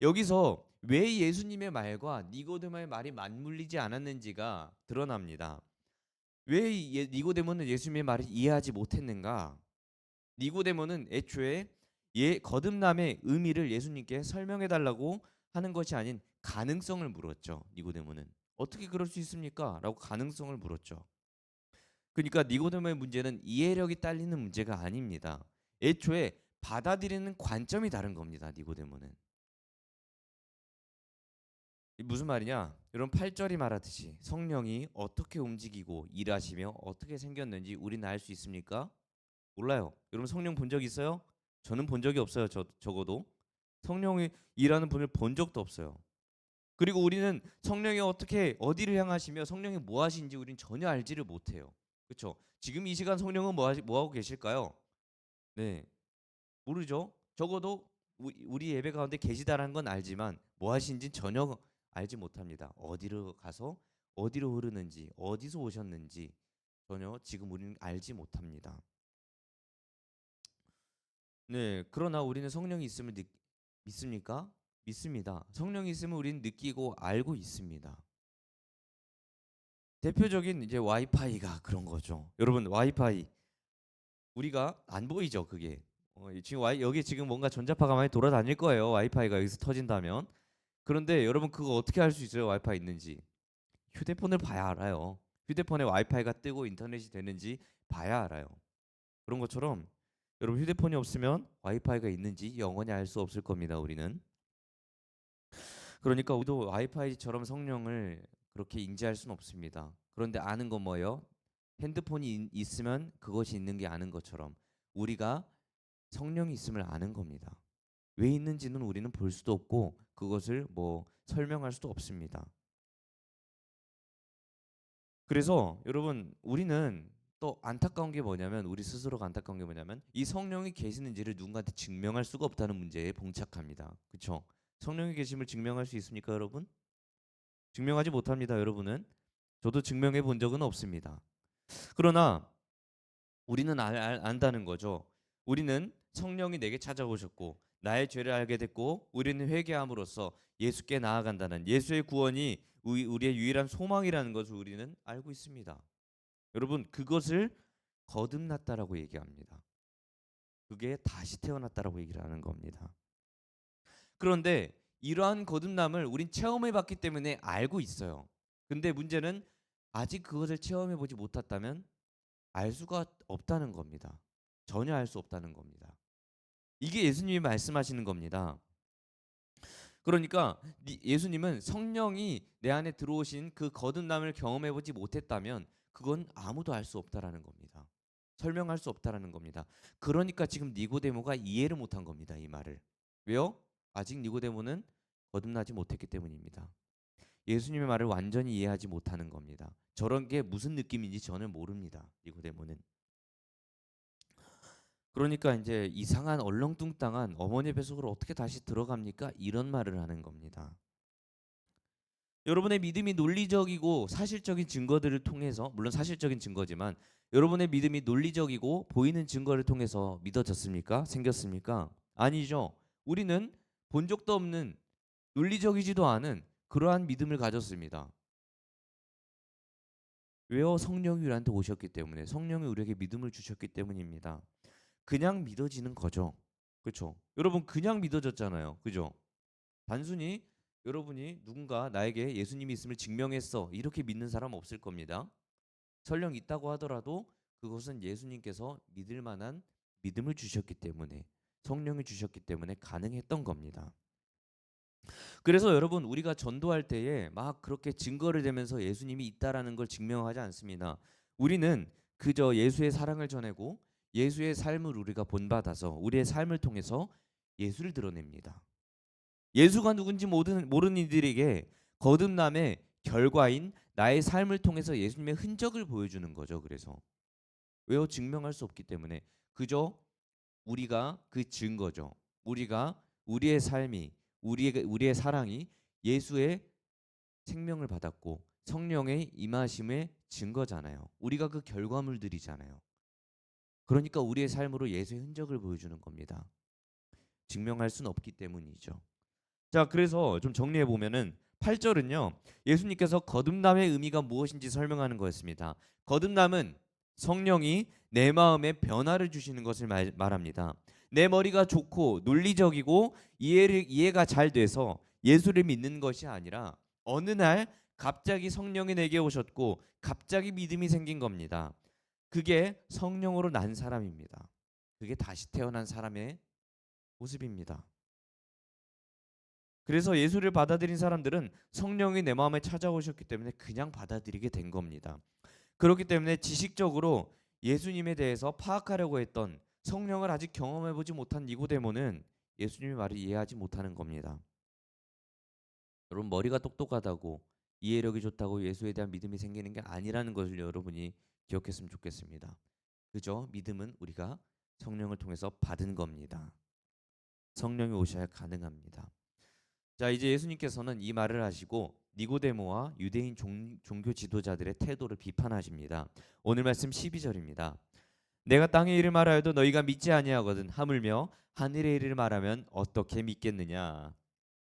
여기서 왜 예수님의 말과 니고데모의 말이 맞물리지 않았는지가 드러납니다. 왜 니고데모는 예수님의 말을 이해하지 못했는가? 니고데모는 애초에 거듭남의 의미를 예수님께 설명해 달라고 하는 것이 아닌 가능성을 물었죠. 니고데모는 어떻게 그럴 수 있습니까? 라고 가능성을 물었죠. 그러니까 니고데모의 문제는 이해력이 딸리는 문제가 아닙니다. 애초에 받아들이는 관점이 다른 겁니다. 니고데모는. 무슨 말이냐? 여러분 8절이 말하듯이 성령이 어떻게 움직이고 일하시며 어떻게 생겼는지 우리는 알 수 있습니까? 몰라요. 여러분 성령 본 적 있어요? 저는 본 적이 없어요. 적어도 성령이 일하는 분을 본 적도 없어요. 그리고 우리는 성령이 어떻게 어디를 향하시며 성령이 뭐 하시는지 우리는 전혀 알지를 못해요. 그렇죠? 지금 이 시간 성령은 뭐 하고 계실까요? 네, 모르죠. 적어도 우리 예배 가운데 계시다라는 건 알지만 뭐 하시는지 전혀 알지 못합니다. 어디로 가서 어디로 흐르는지 어디서 오셨는지 전혀 지금 우리는 알지 못합니다. 네, 그러나 우리는 성령이 있음을 믿습니까? 믿습니다. 성령이 있으면 우리는 느끼고 알고 있습니다. 대표적인 이제 와이파이가 그런 거죠. 여러분 와이파이 우리가 안 보이죠, 그게. 지금 여기 지금 뭔가 전자파가 많이 돌아다닐 거예요. 와이파이가 여기서 터진다면. 그런데 여러분 그거 어떻게 알 수 있어요? 와이파이 있는지. 휴대폰을 봐야 알아요. 휴대폰에 와이파이가 뜨고 인터넷이 되는지 봐야 알아요. 그런 것처럼 여러분 휴대폰이 없으면 와이파이가 있는지 영원히 알 수 없을 겁니다. 우리는. 그러니까 우리도 와이파이처럼 성령을 그렇게 인지할 수는 없습니다. 그런데 아는 건 뭐예요? 핸드폰이 있으면 그것이 있는 게 아는 것처럼 우리가 성령이 있음을 아는 겁니다. 왜 있는지는 우리는 볼 수도 없고 그것을 뭐 설명할 수도 없습니다. 그래서 여러분 우리는 또 안타까운 게 뭐냐면 우리 스스로가 안타까운 게 뭐냐면 이 성령이 계시는지를 누군가한테 증명할 수가 없다는 문제에 봉착합니다. 그렇죠? 성령이 계심을 증명할 수 있습니까, 여러분? 증명하지 못합니다, 여러분은. 저도 증명해 본 적은 없습니다. 그러나 우리는 안다는 거죠. 우리는 성령이 내게 찾아오셨고 나의 죄를 알게 됐고 우리는 회개함으로써 예수께 나아간다는 예수의 구원이 우리의 유일한 소망이라는 것을 우리는 알고 있습니다. 여러분 그것을 거듭났다라고 얘기합니다. 그게 다시 태어났다라고 얘기를 하는 겁니다. 그런데 이러한 거듭남을 우린 체험해 봤기 때문에 알고 있어요. 근데 문제는 아직 그것을 체험해 보지 못했다면 알 수가 없다는 겁니다. 전혀 알 수 없다는 겁니다. 이게 예수님이 말씀하시는 겁니다. 그러니까 예수님은 성령이 내 안에 들어오신 그 거듭남을 경험해 보지 못했다면 그건 아무도 알 수 없다라는 겁니다. 설명할 수 없다라는 겁니다. 그러니까 지금 니고데모가 이해를 못한 겁니다. 이 말을. 왜요? 아직 니고데모는 거듭나지 못했기 때문입니다. 예수님의 말을 완전히 이해하지 못하는 겁니다. 저런 게 무슨 느낌인지 저는 모릅니다. 니고데모는. 그러니까 이제 이상한 얼렁뚱땅한 어머니 뱃속으로 어떻게 다시 들어갑니까? 이런 말을 하는 겁니다. 여러분의 믿음이 논리적이고 사실적인 증거들을 통해서 물론 사실적인 증거지만 여러분의 믿음이 논리적이고 보이는 증거를 통해서 믿어졌습니까? 생겼습니까? 아니죠. 우리는 본 적도 없는 논리적이지도 않은 그러한 믿음을 가졌습니다. 왜요? 성령이 우리한테 오셨기 때문에 성령이 우리에게 믿음을 주셨기 때문입니다. 그냥 믿어지는 거죠. 그렇죠? 여러분 그냥 믿어졌잖아요. 그죠? 단순히 여러분이 누군가 나에게 예수님이 있음을 증명했어 이렇게 믿는 사람 없을 겁니다. 설령 있다고 하더라도 그것은 예수님께서 믿을 만한 믿음을 주셨기 때문에 성령을 주셨기 때문에 가능했던 겁니다. 그래서 여러분 우리가 전도할 때에 막 그렇게 증거를 대면서 예수님이 있다라는 걸 증명하지 않습니다. 우리는 그저 예수의 사랑을 전하고 예수의 삶을 우리가 본받아서 우리의 삶을 통해서 예수를 드러냅니다. 예수가 누군지 모르는 이들에게 거듭남의 결과인 나의 삶을 통해서 예수님의 흔적을 보여주는 거죠. 그래서 왜요? 증명할 수 없기 때문에 그저 우리가 그 증거죠. 우리가 우리의 삶이 우리의 사랑이 예수의 생명을 받았고 성령의 임하심의 증거잖아요. 우리가 그 결과물들이잖아요. 그러니까 우리의 삶으로 예수의 흔적을 보여주는 겁니다. 증명할 수는 없기 때문이죠. 자, 그래서 좀 정리해 보면은 8절은요. 예수님께서 거듭남의 의미가 무엇인지 설명하는 거였습니다. 거듭남은 성령이 내 마음에 변화를 주시는 것을 말합니다. 내 머리가 좋고 논리적이고 이해가 잘 돼서 예수를 믿는 것이 아니라 어느 날 갑자기 성령이 내게 오셨고 갑자기 믿음이 생긴 겁니다. 그게 성령으로 난 사람입니다. 그게 다시 태어난 사람의 모습입니다. 그래서 예수를 받아들인 사람들은 성령이 내 마음에 찾아오셨기 때문에 그냥 받아들이게 된 겁니다. 그렇기 때문에 지식적으로 예수님에 대해서 파악하려고 했던 성령을 아직 경험해보지 못한 니고데모는 예수님의 말을 이해하지 못하는 겁니다. 여러분, 머리가 똑똑하다고 이해력이 좋다고 예수에 대한 믿음이 생기는 게 아니라는 것을 여러분이 기억했으면 좋겠습니다. 그저 믿음은 우리가 성령을 통해서 받은 겁니다. 성령이 오셔야 가능합니다. 자, 이제 예수님께서는 이 말을 하시고 니고데모와 유대인 종교 지도자들의 태도를 비판하십니다. 오늘 말씀 12절입니다. 내가 땅의 일을 말하여도 너희가 믿지 아니하거든 하물며 하늘의 일을 말하면 어떻게 믿겠느냐.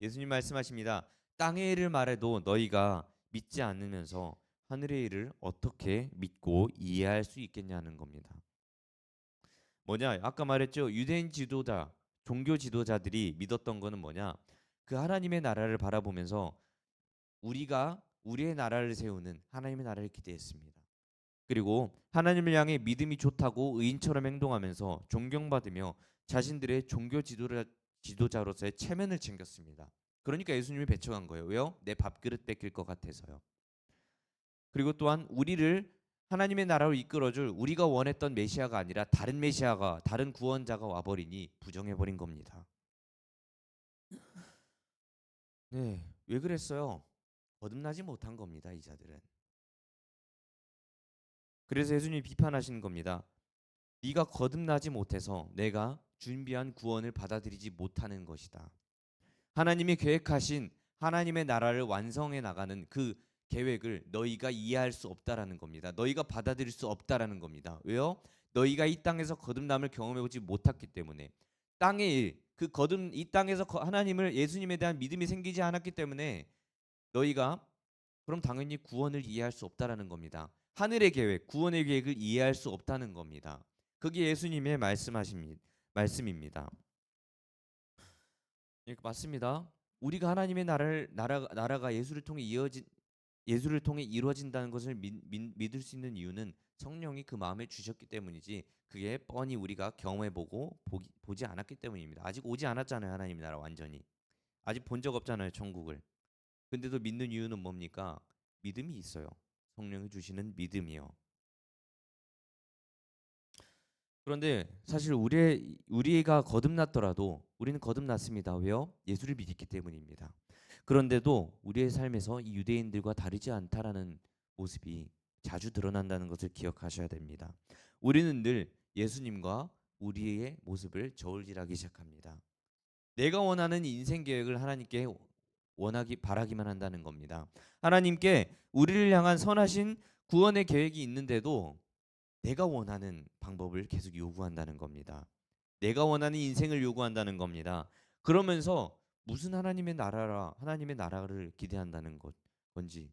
예수님 말씀하십니다. 땅의 일을 말해도 너희가 믿지 않으면서 하늘의 일을 어떻게 믿고 이해할 수 있겠냐는 겁니다. 뭐냐? 아까 말했죠. 유대인 지도자, 종교 지도자들이 믿었던 거는 뭐냐? 그 하나님의 나라를 바라보면서 우리가 우리의 나라를 세우는 하나님의 나라를 기대했습니다. 그리고 하나님을 향해 믿음이 좋다고 의인처럼 행동하면서 존경받으며 자신들의 종교 지도자로서의 체면을 챙겼습니다. 그러니까 예수님이 배척한 거예요. 왜요? 내 밥그릇 뺏길 것 같아서요. 그리고 또한 우리를 하나님의 나라로 이끌어줄 우리가 원했던 메시아가 아니라 다른 메시아가, 다른 구원자가 와버리니 부정해버린 겁니다. 네, 왜 그랬어요? 거듭나지 못한 겁니다, 이 자들은. 그래서 예수님이 비판하시는 겁니다. 네가 거듭나지 못해서 내가 준비한 구원을 받아들이지 못하는 것이다. 하나님이 계획하신 하나님의 나라를 완성해 나가는 그 계획을 너희가 이해할 수 없다라는 겁니다. 너희가 받아들일 수 없다라는 겁니다. 왜요? 너희가 이 땅에서 거듭남을 경험해 보지 못했기 때문에. 땅의 일, 이 땅에서 하나님을, 예수님에 대한 믿음이 생기지 않았기 때문에 너희가 그럼 당연히 구원을 이해할 수 없다라는 겁니다. 하늘의 계획, 구원의 계획을 이해할 수 없다는 겁니다. 그게 예수님의 말씀입니다. 예, 맞습니다. 우리가 하나님의 나라가 예수를 통해 이루어진다는 것을 믿을 수 있는 이유는 성령이 그 마음에 주셨기 때문이지, 그게 뻔히 우리가 경험해보고 보지 않았기 때문입니다. 아직 오지 않았잖아요. 하나님의 나라 완전히 아직 본 적 없잖아요, 천국을. 근데도 믿는 이유는 뭡니까? 믿음이 있어요. 성령이 주시는 믿음이요. 그런데 사실 우리가 거듭났더라도 우리는 거듭났습니다. 왜요? 예수를 믿기 때문입니다. 그런데도 우리의 삶에서 이 유대인들과 다르지 않다라는 모습이 자주 드러난다는 것을 기억하셔야 됩니다. 우리는 늘 예수님과 우리의 모습을 저울질하기 시작합니다. 내가 원하는 인생 계획을 하나님께 바라기만 한다는 겁니다. 하나님께 우리를 향한 선하신 구원의 계획이 있는데도 내가 원하는 방법을 계속 요구한다는 겁니다. 내가 원하는 인생을 요구한다는 겁니다. 그러면서 무슨 하나님의 나라를 기대한다는 건지.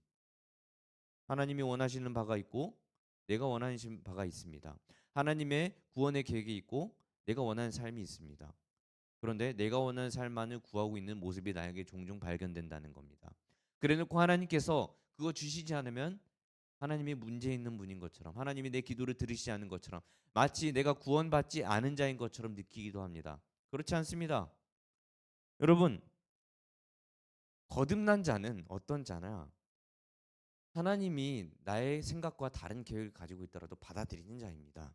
하나님이 원하시는 바가 있고 내가 원하는 바가 있습니다. 하나님의 구원의 계획이 있고 내가 원하는 삶이 있습니다. 그런데 내가 원하는 삶만을 구하고 있는 모습이 나에게 종종 발견된다는 겁니다. 그래놓고 하나님께서 그거 주시지 않으면 하나님이 문제 있는 분인 것처럼, 하나님이 내 기도를 들으시지 않는 것처럼, 마치 내가 구원받지 않은 자인 것처럼 느끼기도 합니다. 그렇지 않습니다. 여러분, 거듭난 자는 어떤 자냐? 하나님이 나의 생각과 다른 계획을 가지고 있더라도 받아들이는 자입니다.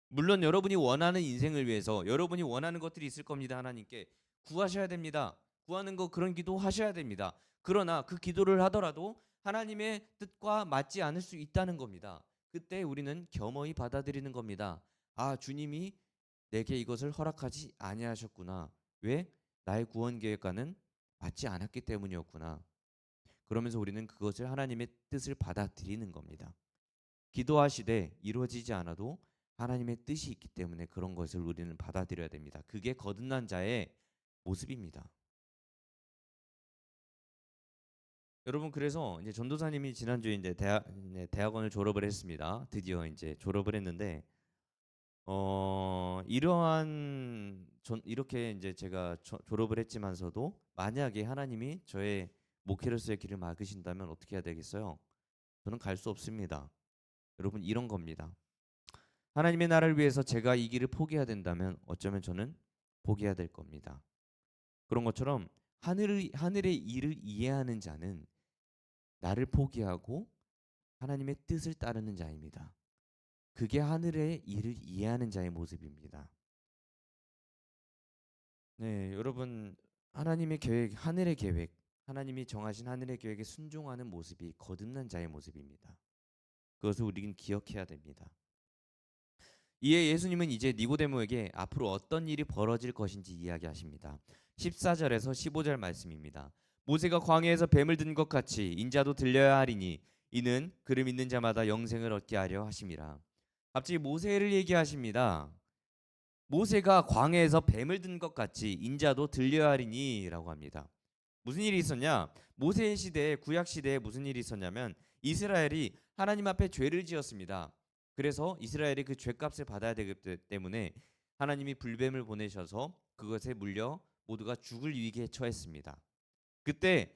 물론 여러분이 원하는 인생을 위해서 여러분이 원하는 것들이 있을 겁니다. 하나님께 구하셔야 됩니다. 구하는 거, 그런 기도 하셔야 됩니다. 그러나 그 기도를 하더라도 하나님의 뜻과 맞지 않을 수 있다는 겁니다. 그때 우리는 겸허히 받아들이는 겁니다. 아, 주님이 내게 이것을 허락하지 아니하셨구나. 왜? 나의 구원 계획과는 맞지 않았기 때문이었구나. 그러면서 우리는 그것을 하나님의 뜻을 받아들이는 겁니다. 기도하시되 이루어지지 않아도 하나님의 뜻이 있기 때문에 그런 것을 우리는 받아들여야 됩니다. 그게 거듭난 자의 모습입니다. 여러분 그래서 이제 전도사님이 지난주에 이제 대학원을 졸업을 했습니다. 드디어 이제 졸업을 했는데 이러한 이렇게 이제 제가 졸업을 했지만서도 만약에 하나님이 저의 목회로서의 길을 막으신다면 어떻게 해야 되겠어요? 저는 갈 수 없습니다. 여러분 이런 겁니다. 하나님의 나라를 위해서 제가 이 길을 포기해야 된다면 어쩌면 저는 포기해야 될 겁니다. 그런 것처럼 하늘의 일을 이해하는 자는 나를 포기하고 하나님의 뜻을 따르는 자입니다. 그게 하늘의 일을 이해하는 자의 모습입니다. 네, 여러분 하나님의 계획, 하늘의 계획, 하나님이 정하신 하늘의 계획에 순종하는 모습이 거듭난 자의 모습입니다. 그것을 우리는 기억해야 됩니다. 이에 예수님은 이제 니고데모에게 앞으로 어떤 일이 벌어질 것인지 이야기하십니다. 14절에서 15절 말씀입니다. 모세가 광야에서 뱀을 든 것 같이 인자도 들려야 하리니 이는 그를 믿는 자마다 영생을 얻게 하려 하심이라. 갑자기 모세를 얘기하십니다. 모세가 광야에서 뱀을 든 것 같이 인자도 들려야 하리니라고 합니다. 무슨 일이 있었냐? 모세 시대에 구약 시대에 무슨 일이 있었냐면 이스라엘이 하나님 앞에 죄를 지었습니다. 그래서 이스라엘이 그 죄값을 받아야 되기 때문에 하나님이 불뱀을 보내셔서 그것에 물려 모두가 죽을 위기에 처했습니다. 그때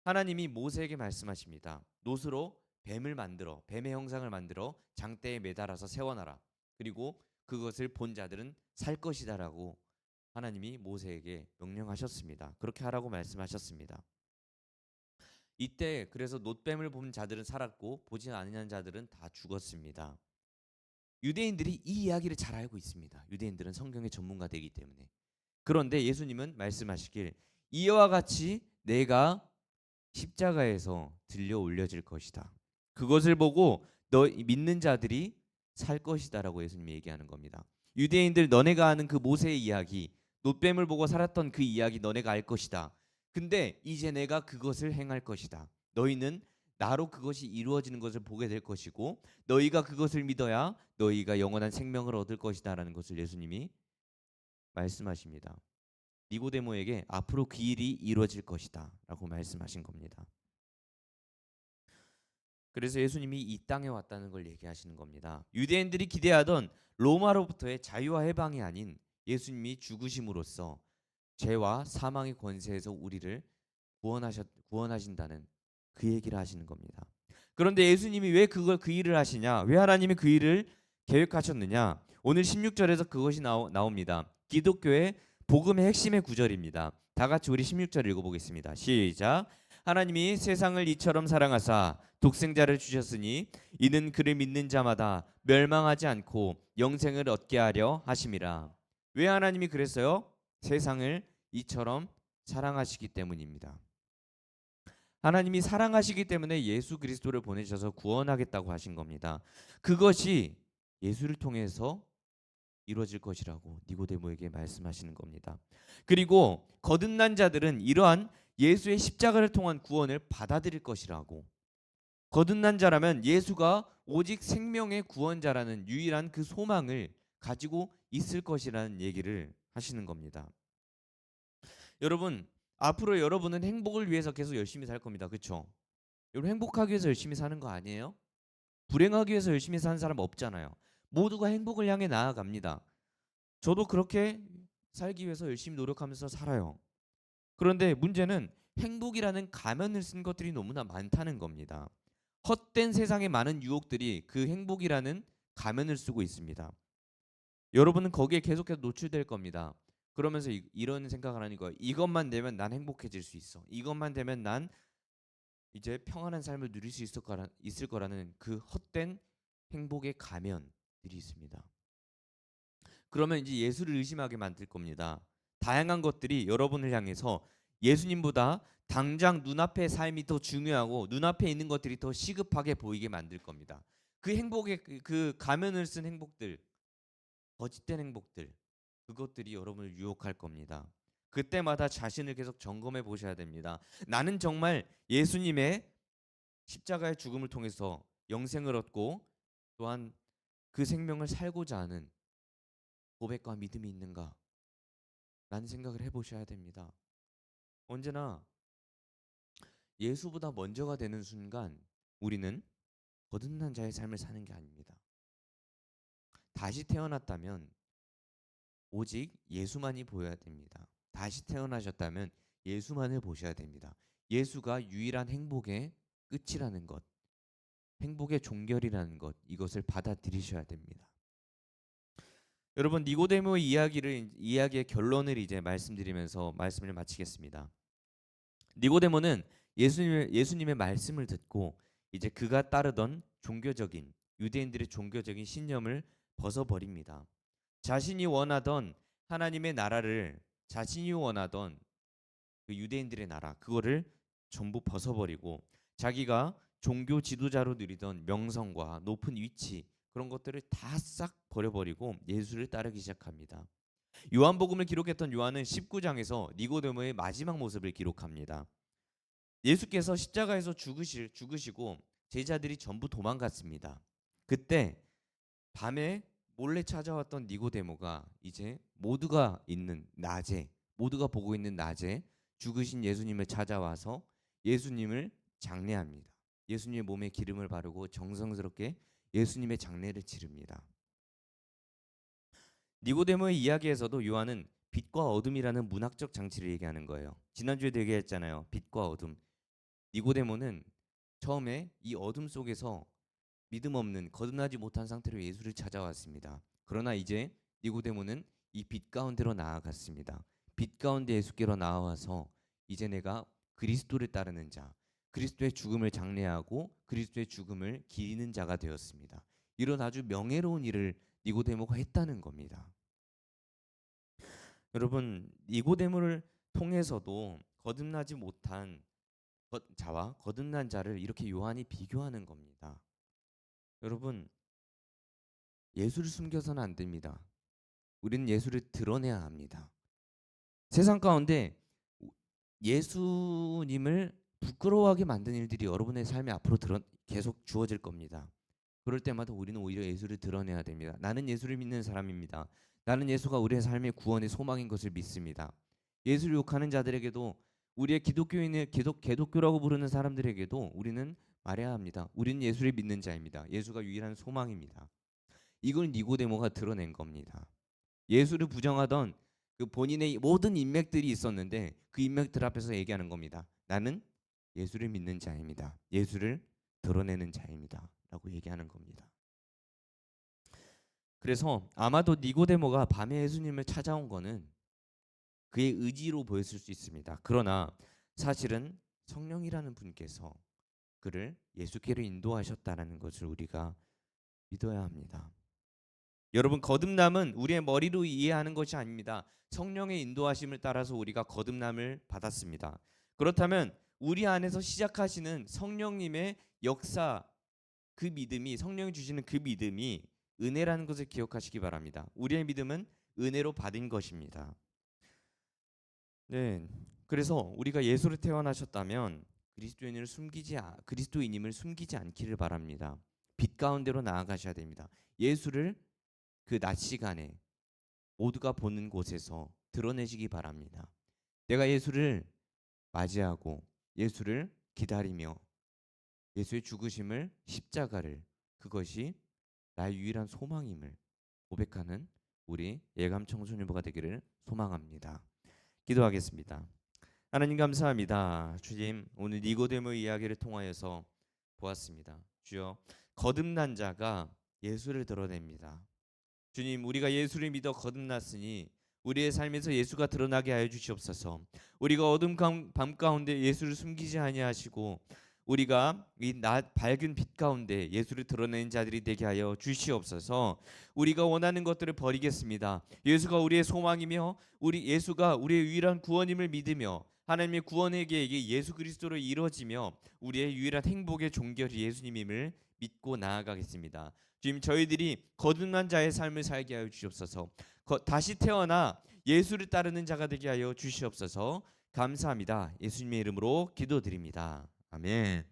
하나님이 모세에게 말씀하십니다. 놋으로 뱀을 만들어 뱀의 형상을 만들어 장대에 매달아서 세워놔라. 그리고 그것을 본 자들은 살 것이다라고 하나님이 모세에게 명령하셨습니다. 그렇게 하라고 말씀하셨습니다. 이때 그래서 놋뱀을 본 자들은 살았고 보지 않은 자들은 다 죽었습니다. 유대인들이 이 이야기를 잘 알고 있습니다. 유대인들은 성경의 전문가되기 때문에. 그런데 예수님은 말씀하시길 이와 같이 내가 십자가에서 들려 올려질 것이다. 그것을 보고 너 믿는 자들이 살 것이다라고 예수님이 얘기하는 겁니다. 유대인들 너네가 아는 그 모세의 이야기, 놋뱀을 보고 살았던 그 이야기 너네가 알 것이다. 근데 이제 내가 그것을 행할 것이다. 너희는 나로 그것이 이루어지는 것을 보게 될 것이고 너희가 그것을 믿어야 너희가 영원한 생명을 얻을 것이다라는 것을 예수님이 말씀하십니다. 니고데모에게 앞으로 그 일이 이루어질 것이다라고 말씀하신 겁니다. 그래서 예수님이 이 땅에 왔다는 걸 얘기하시는 겁니다. 유대인들이 기대하던 로마로부터의 자유와 해방이 아닌 예수님이 죽으심으로써 죄와 사망의 권세에서 우리를 구원하신다는 그 얘기를 하시는 겁니다. 그런데 예수님이 왜 그 일을 하시냐? 왜 하나님이 그 일을 계획하셨느냐? 오늘 16절에서 그것이 나옵니다. 기독교의 복음의 핵심의 구절입니다. 다 같이 우리 16절 읽어보겠습니다. 시작. 하나님이 세상을 이처럼 사랑하사 독생자를 주셨으니 이는 그를 믿는 자마다 멸망하지 않고 영생을 얻게 하려 하심이라. 왜 하나님이 그랬어요? 세상을 이처럼 사랑하시기 때문입니다. 하나님이 사랑하시기 때문에 예수 그리스도를 보내셔서 구원하겠다고 하신 겁니다. 그것이 예수를 통해서 이루어질 것이라고 니고데모에게 말씀하시는 겁니다. 그리고 거듭난 자들은 이러한 예수의 십자가를 통한 구원을 받아들일 것이라고. 거듭난 자라면 예수가 오직 생명의 구원자라는 유일한 그 소망을 가지고 있을 것이라는 얘기를 하시는 겁니다. 여러분, 앞으로 여러분은 행복을 위해서 계속 열심히 살 겁니다. 그렇죠? 여러분 행복하기 위해서 열심히 사는 거 아니에요? 불행하기 위해서 열심히 사는 사람 없잖아요. 모두가 행복을 향해 나아갑니다. 저도 그렇게 살기 위해서 열심히 노력하면서 살아요. 그런데 문제는 행복이라는 가면을 쓴 것들이 너무나 많다는 겁니다. 헛된 세상의 많은 유혹들이 그 행복이라는 가면을 쓰고 있습니다. 여러분은 거기에 계속해서 노출될 겁니다. 그러면서 이런 생각을 하는 거예요. 이것만 되면 난 행복해질 수 있어. 이것만 되면 난 이제 평안한 삶을 누릴 수 있을 거라는 그 헛된 행복의 가면들이 있습니다. 그러면 이제 예수를 의심하게 만들 겁니다. 다양한 것들이 여러분을 향해서 예수님보다 당장 눈앞의 삶이 더 중요하고 눈앞에 있는 것들이 더 시급하게 보이게 만들 겁니다. 그 행복의 그 가면을 쓴 행복들, 거짓된 행복들, 그것들이 여러분을 유혹할 겁니다. 그때마다 자신을 계속 점검해 보셔야 됩니다. 나는 정말 예수님의 십자가의 죽음을 통해서 영생을 얻고 또한 그 생명을 살고자 하는 고백과 믿음이 있는가? 라는 생각을 해보셔야 됩니다. 언제나 예수보다 먼저가 되는 순간 우리는 거듭난 자의 삶을 사는 게 아닙니다. 다시 태어났다면 오직 예수만이 보여야 됩니다. 다시 태어나셨다면 예수만을 보셔야 됩니다. 예수가 유일한 행복의 끝이라는 것, 행복의 종결이라는 것, 이것을 받아들이셔야 됩니다. 여러분, 니고데모의 이야기의 결론을 이제 말씀드리면서 말씀을 마치겠습니다. 니고데모는 예수님의 말씀을 듣고 이제 그가 따르던 유대인들의 종교적인 신념을 벗어버립니다. 자신이 원하던 하나님의 나라를, 자신이 원하던 그 유대인들의 나라, 그거를 전부 벗어버리고 자기가 종교 지도자로 누리던 명성과 높은 위치, 그런 것들을 다 싹 버려버리고 예수를 따르기 시작합니다. 요한복음을 기록했던 요한은 19장에서 니고데모의 마지막 모습을 기록합니다. 예수께서 십자가에서 죽으시고 제자들이 전부 도망갔습니다. 그때 밤에 몰래 찾아왔던 니고데모가 이제 모두가 보고 있는 낮에 죽으신 예수님을 찾아와서 예수님을 장례합니다. 예수님의 몸에 기름을 바르고 정성스럽게 예수님의 장례를 치릅니다. 니고데모의 이야기에서도 요한은 빛과 어둠이라는 문학적 장치를 얘기하는 거예요. 지난주에도 얘기했잖아요. 빛과 어둠. 니고데모는 처음에 이 어둠 속에서 믿음 없는, 거듭나지 못한 상태로 예수를 찾아왔습니다. 그러나 이제 니고데모는 이 빛 가운데로 나아갔습니다. 빛 가운데 예수께로 나와서 이제 내가 그리스도를 따르는 자, 그리스도의 죽음을 장례하고 그리스도의 죽음을 기리는 자가 되었습니다. 이런 아주 명예로운 일을 니고데모가 했다는 겁니다. 여러분, 니고데모를 통해서도 거듭나지 못한 자와 거듭난 자를 이렇게 요한이 비교하는 겁니다. 여러분, 예수를 숨겨서는 안 됩니다. 우리는 예수를 드러내야 합니다. 세상 가운데 예수님을 부끄러워하게 만든 일들이 여러분의 삶에 앞으로 계속 주어질 겁니다. 그럴 때마다 우리는 오히려 예수를 드러내야 됩니다. 나는 예수를 믿는 사람입니다. 나는 예수가 우리의 삶의 구원의 소망인 것을 믿습니다. 예수를 욕하는 자들에게도, 우리의 개독교라고 부르는 사람들에게도 우리는 말해야 합니다. 우리는 예수를 믿는 자입니다. 예수가 유일한 소망입니다. 이걸 니고데모가 드러낸 겁니다. 예수를 부정하던 그 본인의 모든 인맥들이 있었는데 그 인맥들 앞에서 얘기하는 겁니다. 나는 예수를 믿는 자입니다. 예수를 드러내는 자입니다. 라고 얘기하는 겁니다. 그래서 아마도 니고데모가 밤에 예수님을 찾아온 거는 그의 의지로 보였을 수 있습니다. 그러나 사실은 성령이라는 분께서 그를 예수께로 인도하셨다는 것을 우리가 믿어야 합니다. 여러분, 거듭남은 우리의 머리로 이해하는 것이 아닙니다. 성령의 인도하심을 따라서 우리가 거듭남을 받았습니다. 그렇다면 우리 안에서 시작하시는 성령님의 역사, 그 믿음이, 성령이 주시는 그 믿음이 은혜라는 것을 기억하시기 바랍니다. 우리의 믿음은 은혜로 받은 것입니다. 네, 그래서 우리가 예수를 태어나셨다면 그리스도인임을 숨기지 않기를 바랍니다. 빛 가운데로 나아가셔야 됩니다. 예수를 그 낮 시간에 모두가 보는 곳에서 드러내시기 바랍니다. 내가 예수를 맞이하고 예수를 기다리며 예수의 죽으심을, 십자가를, 그것이 나의 유일한 소망임을 고백하는 우리 예감 청소년부가 되기를 소망합니다. 기도하겠습니다. 하나님 감사합니다. 주님, 오늘 니고데모 이야기를 통하여서 보았습니다. 주여, 거듭난 자가 예수를 드러냅니다. 주님, 우리가 예수를 믿어 거듭났으니 우리의 삶에서 예수가 드러나게 하여 주시옵소서. 우리가 어둠 밤 가운데 예수를 숨기지 아니하시고 우리가 이 밝은 빛 가운데 예수를 드러내는 자들이 되게 하여 주시옵소서. 우리가 원하는 것들을 버리겠습니다. 예수가 우리의 소망이며 예수가 우리의 유일한 구원임을 믿으며 하나님의 구원의 계획이 예수 그리스도로 이루어지며 우리의 유일한 행복의 종결이 예수님임을 믿고 나아가겠습니다. 주님, 저희들이 거듭난 자의 삶을 살게 하여 주시옵소서. 다시 태어나 예수를 따르는 자가 되게 하여 주시옵소서. 감사합니다. 예수님의 이름으로 기도드립니다. 아멘.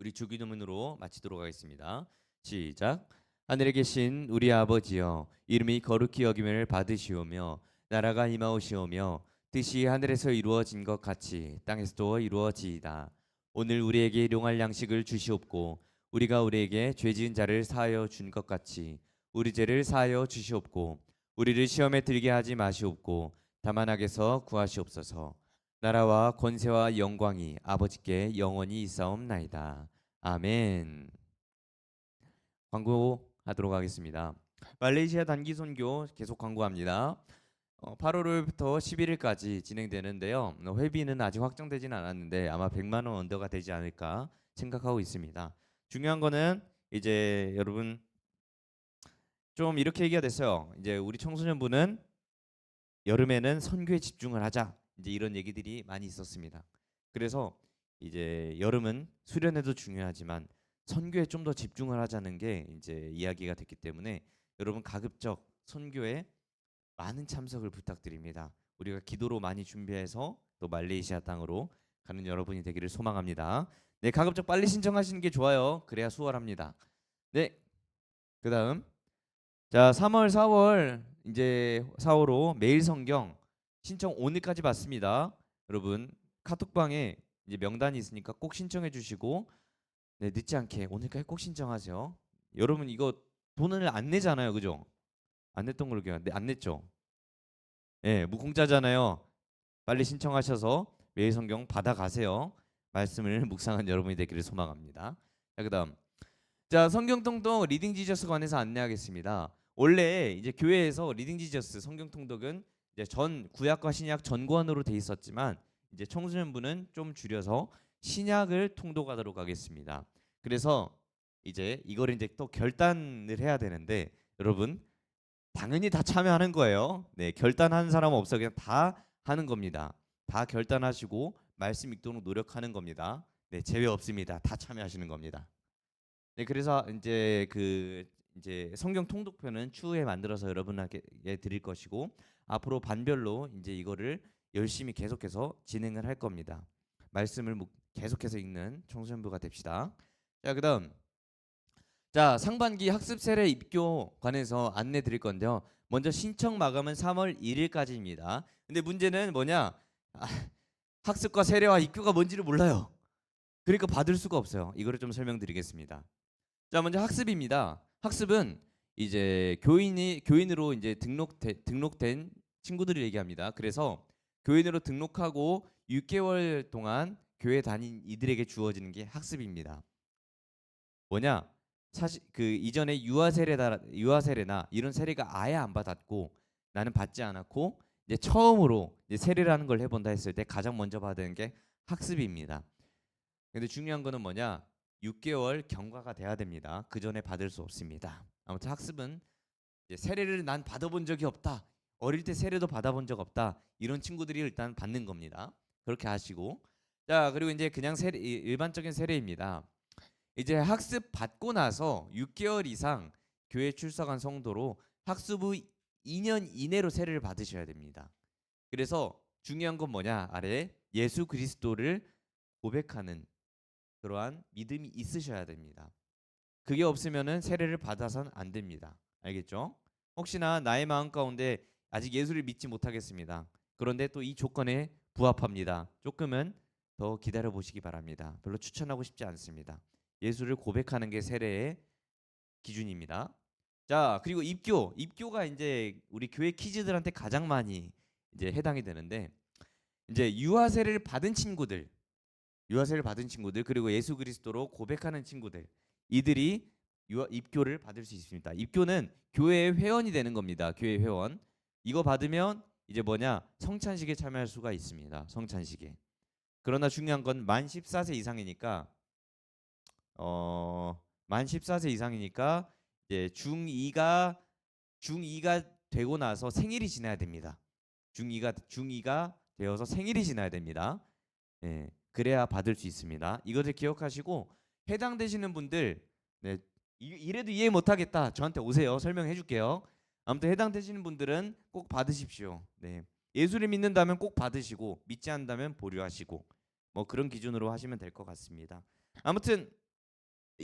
우리 주기도문으로 마치도록 하겠습니다. 시작. 하늘에 계신 우리 아버지여, 이름이 거룩히 여김을 받으시오며 나라가 임하오시오며 뜻이 하늘에서 이루어진 것 같이 땅에서도 이루어지이다. 오늘 우리에게 일용할 양식을 주시옵고 우리가 우리에게 죄 지은 자를 사하여 준 것 같이 우리 죄를 사하여 주시옵고 우리를 시험에 들게 하지 마시옵고 다만 악에서 구하시옵소서. 나라와 권세와 영광이 아버지께 영원히 있사옵나이다. 아멘. 광고하도록 하겠습니다. 말레이시아 단기 선교 계속 광고합니다. 8월부터 11일까지 진행되는데요. 회비는 아직 확정되지는 않았는데 아마 100만 원 언더가 되지 않을까 생각하고 있습니다. 중요한 거는 이제 여러분 좀 이렇게 얘기가 됐어요. 이제 우리 청소년부는 여름에는 선교에 집중을 하자. 이제 이런 얘기들이 많이 있었습니다. 그래서 이제 여름은 수련회도 중요하지만 선교에 좀 더 집중을 하자는 게 이제 이야기가 됐기 때문에 여러분 가급적 선교에 많은 참석을 부탁드립니다. 우리가 기도로 많이 준비해서 또 말레이시아 땅으로 가는 여러분이 되기를 소망합니다. 네, 가급적 빨리 신청하시는 게 좋아요. 그래야 수월합니다. 네, 그다음 자 3월 4월 이제 4월호 매일 성경 신청 오늘까지 받습니다. 여러분 카톡방에 이제 명단이 있으니까 꼭 신청해 주시고 네, 늦지 않게 오늘까지 꼭 신청하세요. 여러분 이거 돈을 안 내잖아요, 그죠? 안 냈던 걸로 기억하는데 안 냈죠? 예, 무공짜잖아요. 빨리 신청하셔서 매일 성경 받아가세요. 말씀을 묵상한 여러분이 되기를 소망합니다. 자, 그다음 자 성경통독 리딩 지저스 관해서 안내하겠습니다. 원래 이제 교회에서 리딩 지저스 성경통독은 이제 전 구약과 신약 전권으로 돼 있었지만 이제 청소년부는 좀 줄여서 신약을 통독하도록 하겠습니다. 그래서 이제 이걸 이제 또 결단을 해야 되는데 여러분 당연히 다 참여하는 거예요. 네, 결단하는 사람은 없어 그냥 다 하는 겁니다. 다 결단하시고 말씀 읽도록 노력하는 겁니다. 네, 제외 없습니다. 다 참여하시는 겁니다. 네, 그래서 이제 성경 통독표는 추후에 만들어서 여러분에게 드릴 것이고 앞으로 반별로 이제 이거를 열심히 계속해서 진행을 할 겁니다. 말씀을 계속해서 읽는 청소년부가 됩시다. 자, 그다음 자 상반기 학습 세례 입교 관해서 안내 드릴 건데요. 먼저 신청 마감은 3월 1일까지입니다. 근데 문제는 뭐냐? 학습과 세례와 입교가 뭔지를 몰라요. 그러니까 받을 수가 없어요. 이거를 좀 설명드리겠습니다. 자 먼저 학습입니다. 학습은 이제 교인으로 이제 등록된 친구들을 얘기합니다. 그래서 교인으로 등록하고 6개월 동안 교회 다닌 이들에게 주어지는 게 학습입니다. 뭐냐? 사실 그 이전에 유아 세례나 이런 세례가 아예 안 받았고 나는 받지 않았고 이제 처음으로 이제 세례라는 걸 해본다 했을 때 가장 먼저 받은 게 학습입니다. 근데 중요한 거는 뭐냐? 6개월 경과가 돼야 됩니다. 그 전에 받을 수 없습니다. 아무튼 학습은 이제 세례를 난 받아본 적이 없다. 어릴 때 세례도 받아본 적 없다. 이런 친구들이 일단 받는 겁니다. 그렇게 하시고 자 그리고 이제 그냥 세례 일반적인 세례입니다. 이제 학습 받고 나서 6개월 이상 교회 출석한 성도로 학습 후 2년 이내로 세례를 받으셔야 됩니다. 그래서 중요한 건 뭐냐? 아래 예수 그리스도를 고백하는 그러한 믿음이 있으셔야 됩니다. 그게 없으면은 세례를 받아선 안 됩니다. 알겠죠? 혹시나 나의 마음 가운데 아직 예수를 믿지 못하겠습니다. 그런데 또 이 조건에 부합합니다. 조금은 더 기다려 보시기 바랍니다. 별로 추천하고 싶지 않습니다. 예수를 고백하는 게 세례의 기준입니다. 자, 그리고 입교가 이제 우리 교회 키즈들한테 가장 많이 이제 해당이 되는데 이제 유아 세례를 받은 친구들 그리고 예수 그리스도로 고백하는 친구들 이들이 입교를 받을 수 있습니다. 입교는 교회의 회원이 되는 겁니다. 교회 회원. 이거 받으면 이제 뭐냐? 성찬식에 참여할 수가 있습니다. 성찬식에. 그러나 중요한 건 만 14세 이상이니까 만 14세 이상이니까 이제 중2가 되고 나서 생일이 지나야 됩니다. 중2가 되어서 생일이 지나야 됩니다. 예, 그래야 받을 수 있습니다. 이것을 기억하시고 해당되시는 분들 네, 이래도 이해 못하겠다. 저한테 오세요. 설명해 줄게요. 아무튼 해당되시는 분들은 꼭 받으십시오. 네, 예수를 믿는다면 꼭 받으시고 믿지 않는다면 보류하시고 뭐 그런 기준으로 하시면 될 것 같습니다. 아무튼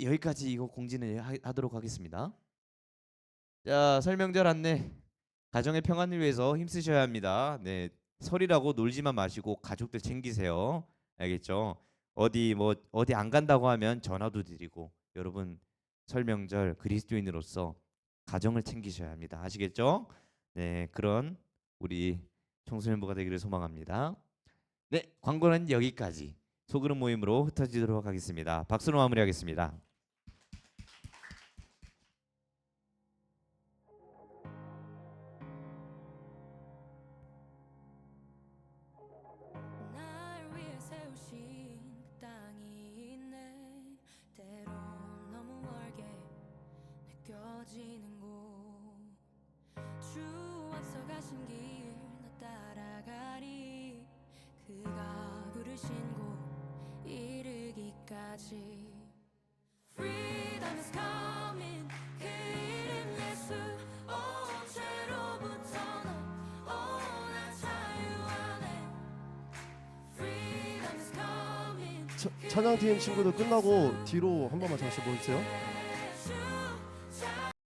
여기까지 이거 공지는 하도록 하겠습니다. 자 설명절 안내 가정의 평안을 위해서 힘쓰셔야 합니다. 네, 설이라고 놀지만 마시고 가족들 챙기세요. 알겠죠? 어디 안 간다고 하면 전화도 드리고 여러분 설 명절 그리스도인으로서 가정을 챙기셔야 합니다. 아시겠죠? 네, 그런 우리 청소년부가 되기를 소망합니다. 네, 광고는 여기까지 소그룹 모임으로 흩어지도록 하겠습니다. 박수로 마무리하겠습니다. 날 위해 세우신 그 땅이 있네. 때론 너무 멀게 느껴지는 곳. 주 앞서가신 길 나 따라가리. 그가 부르신 곳 이르기까지. Freedom is coming. 그 이름 예수. 죄로부터 나 자유 안에. Freedom is coming. 찬양팀 친구들 끝나고 뒤로 한 번만 잠시 모여주세요.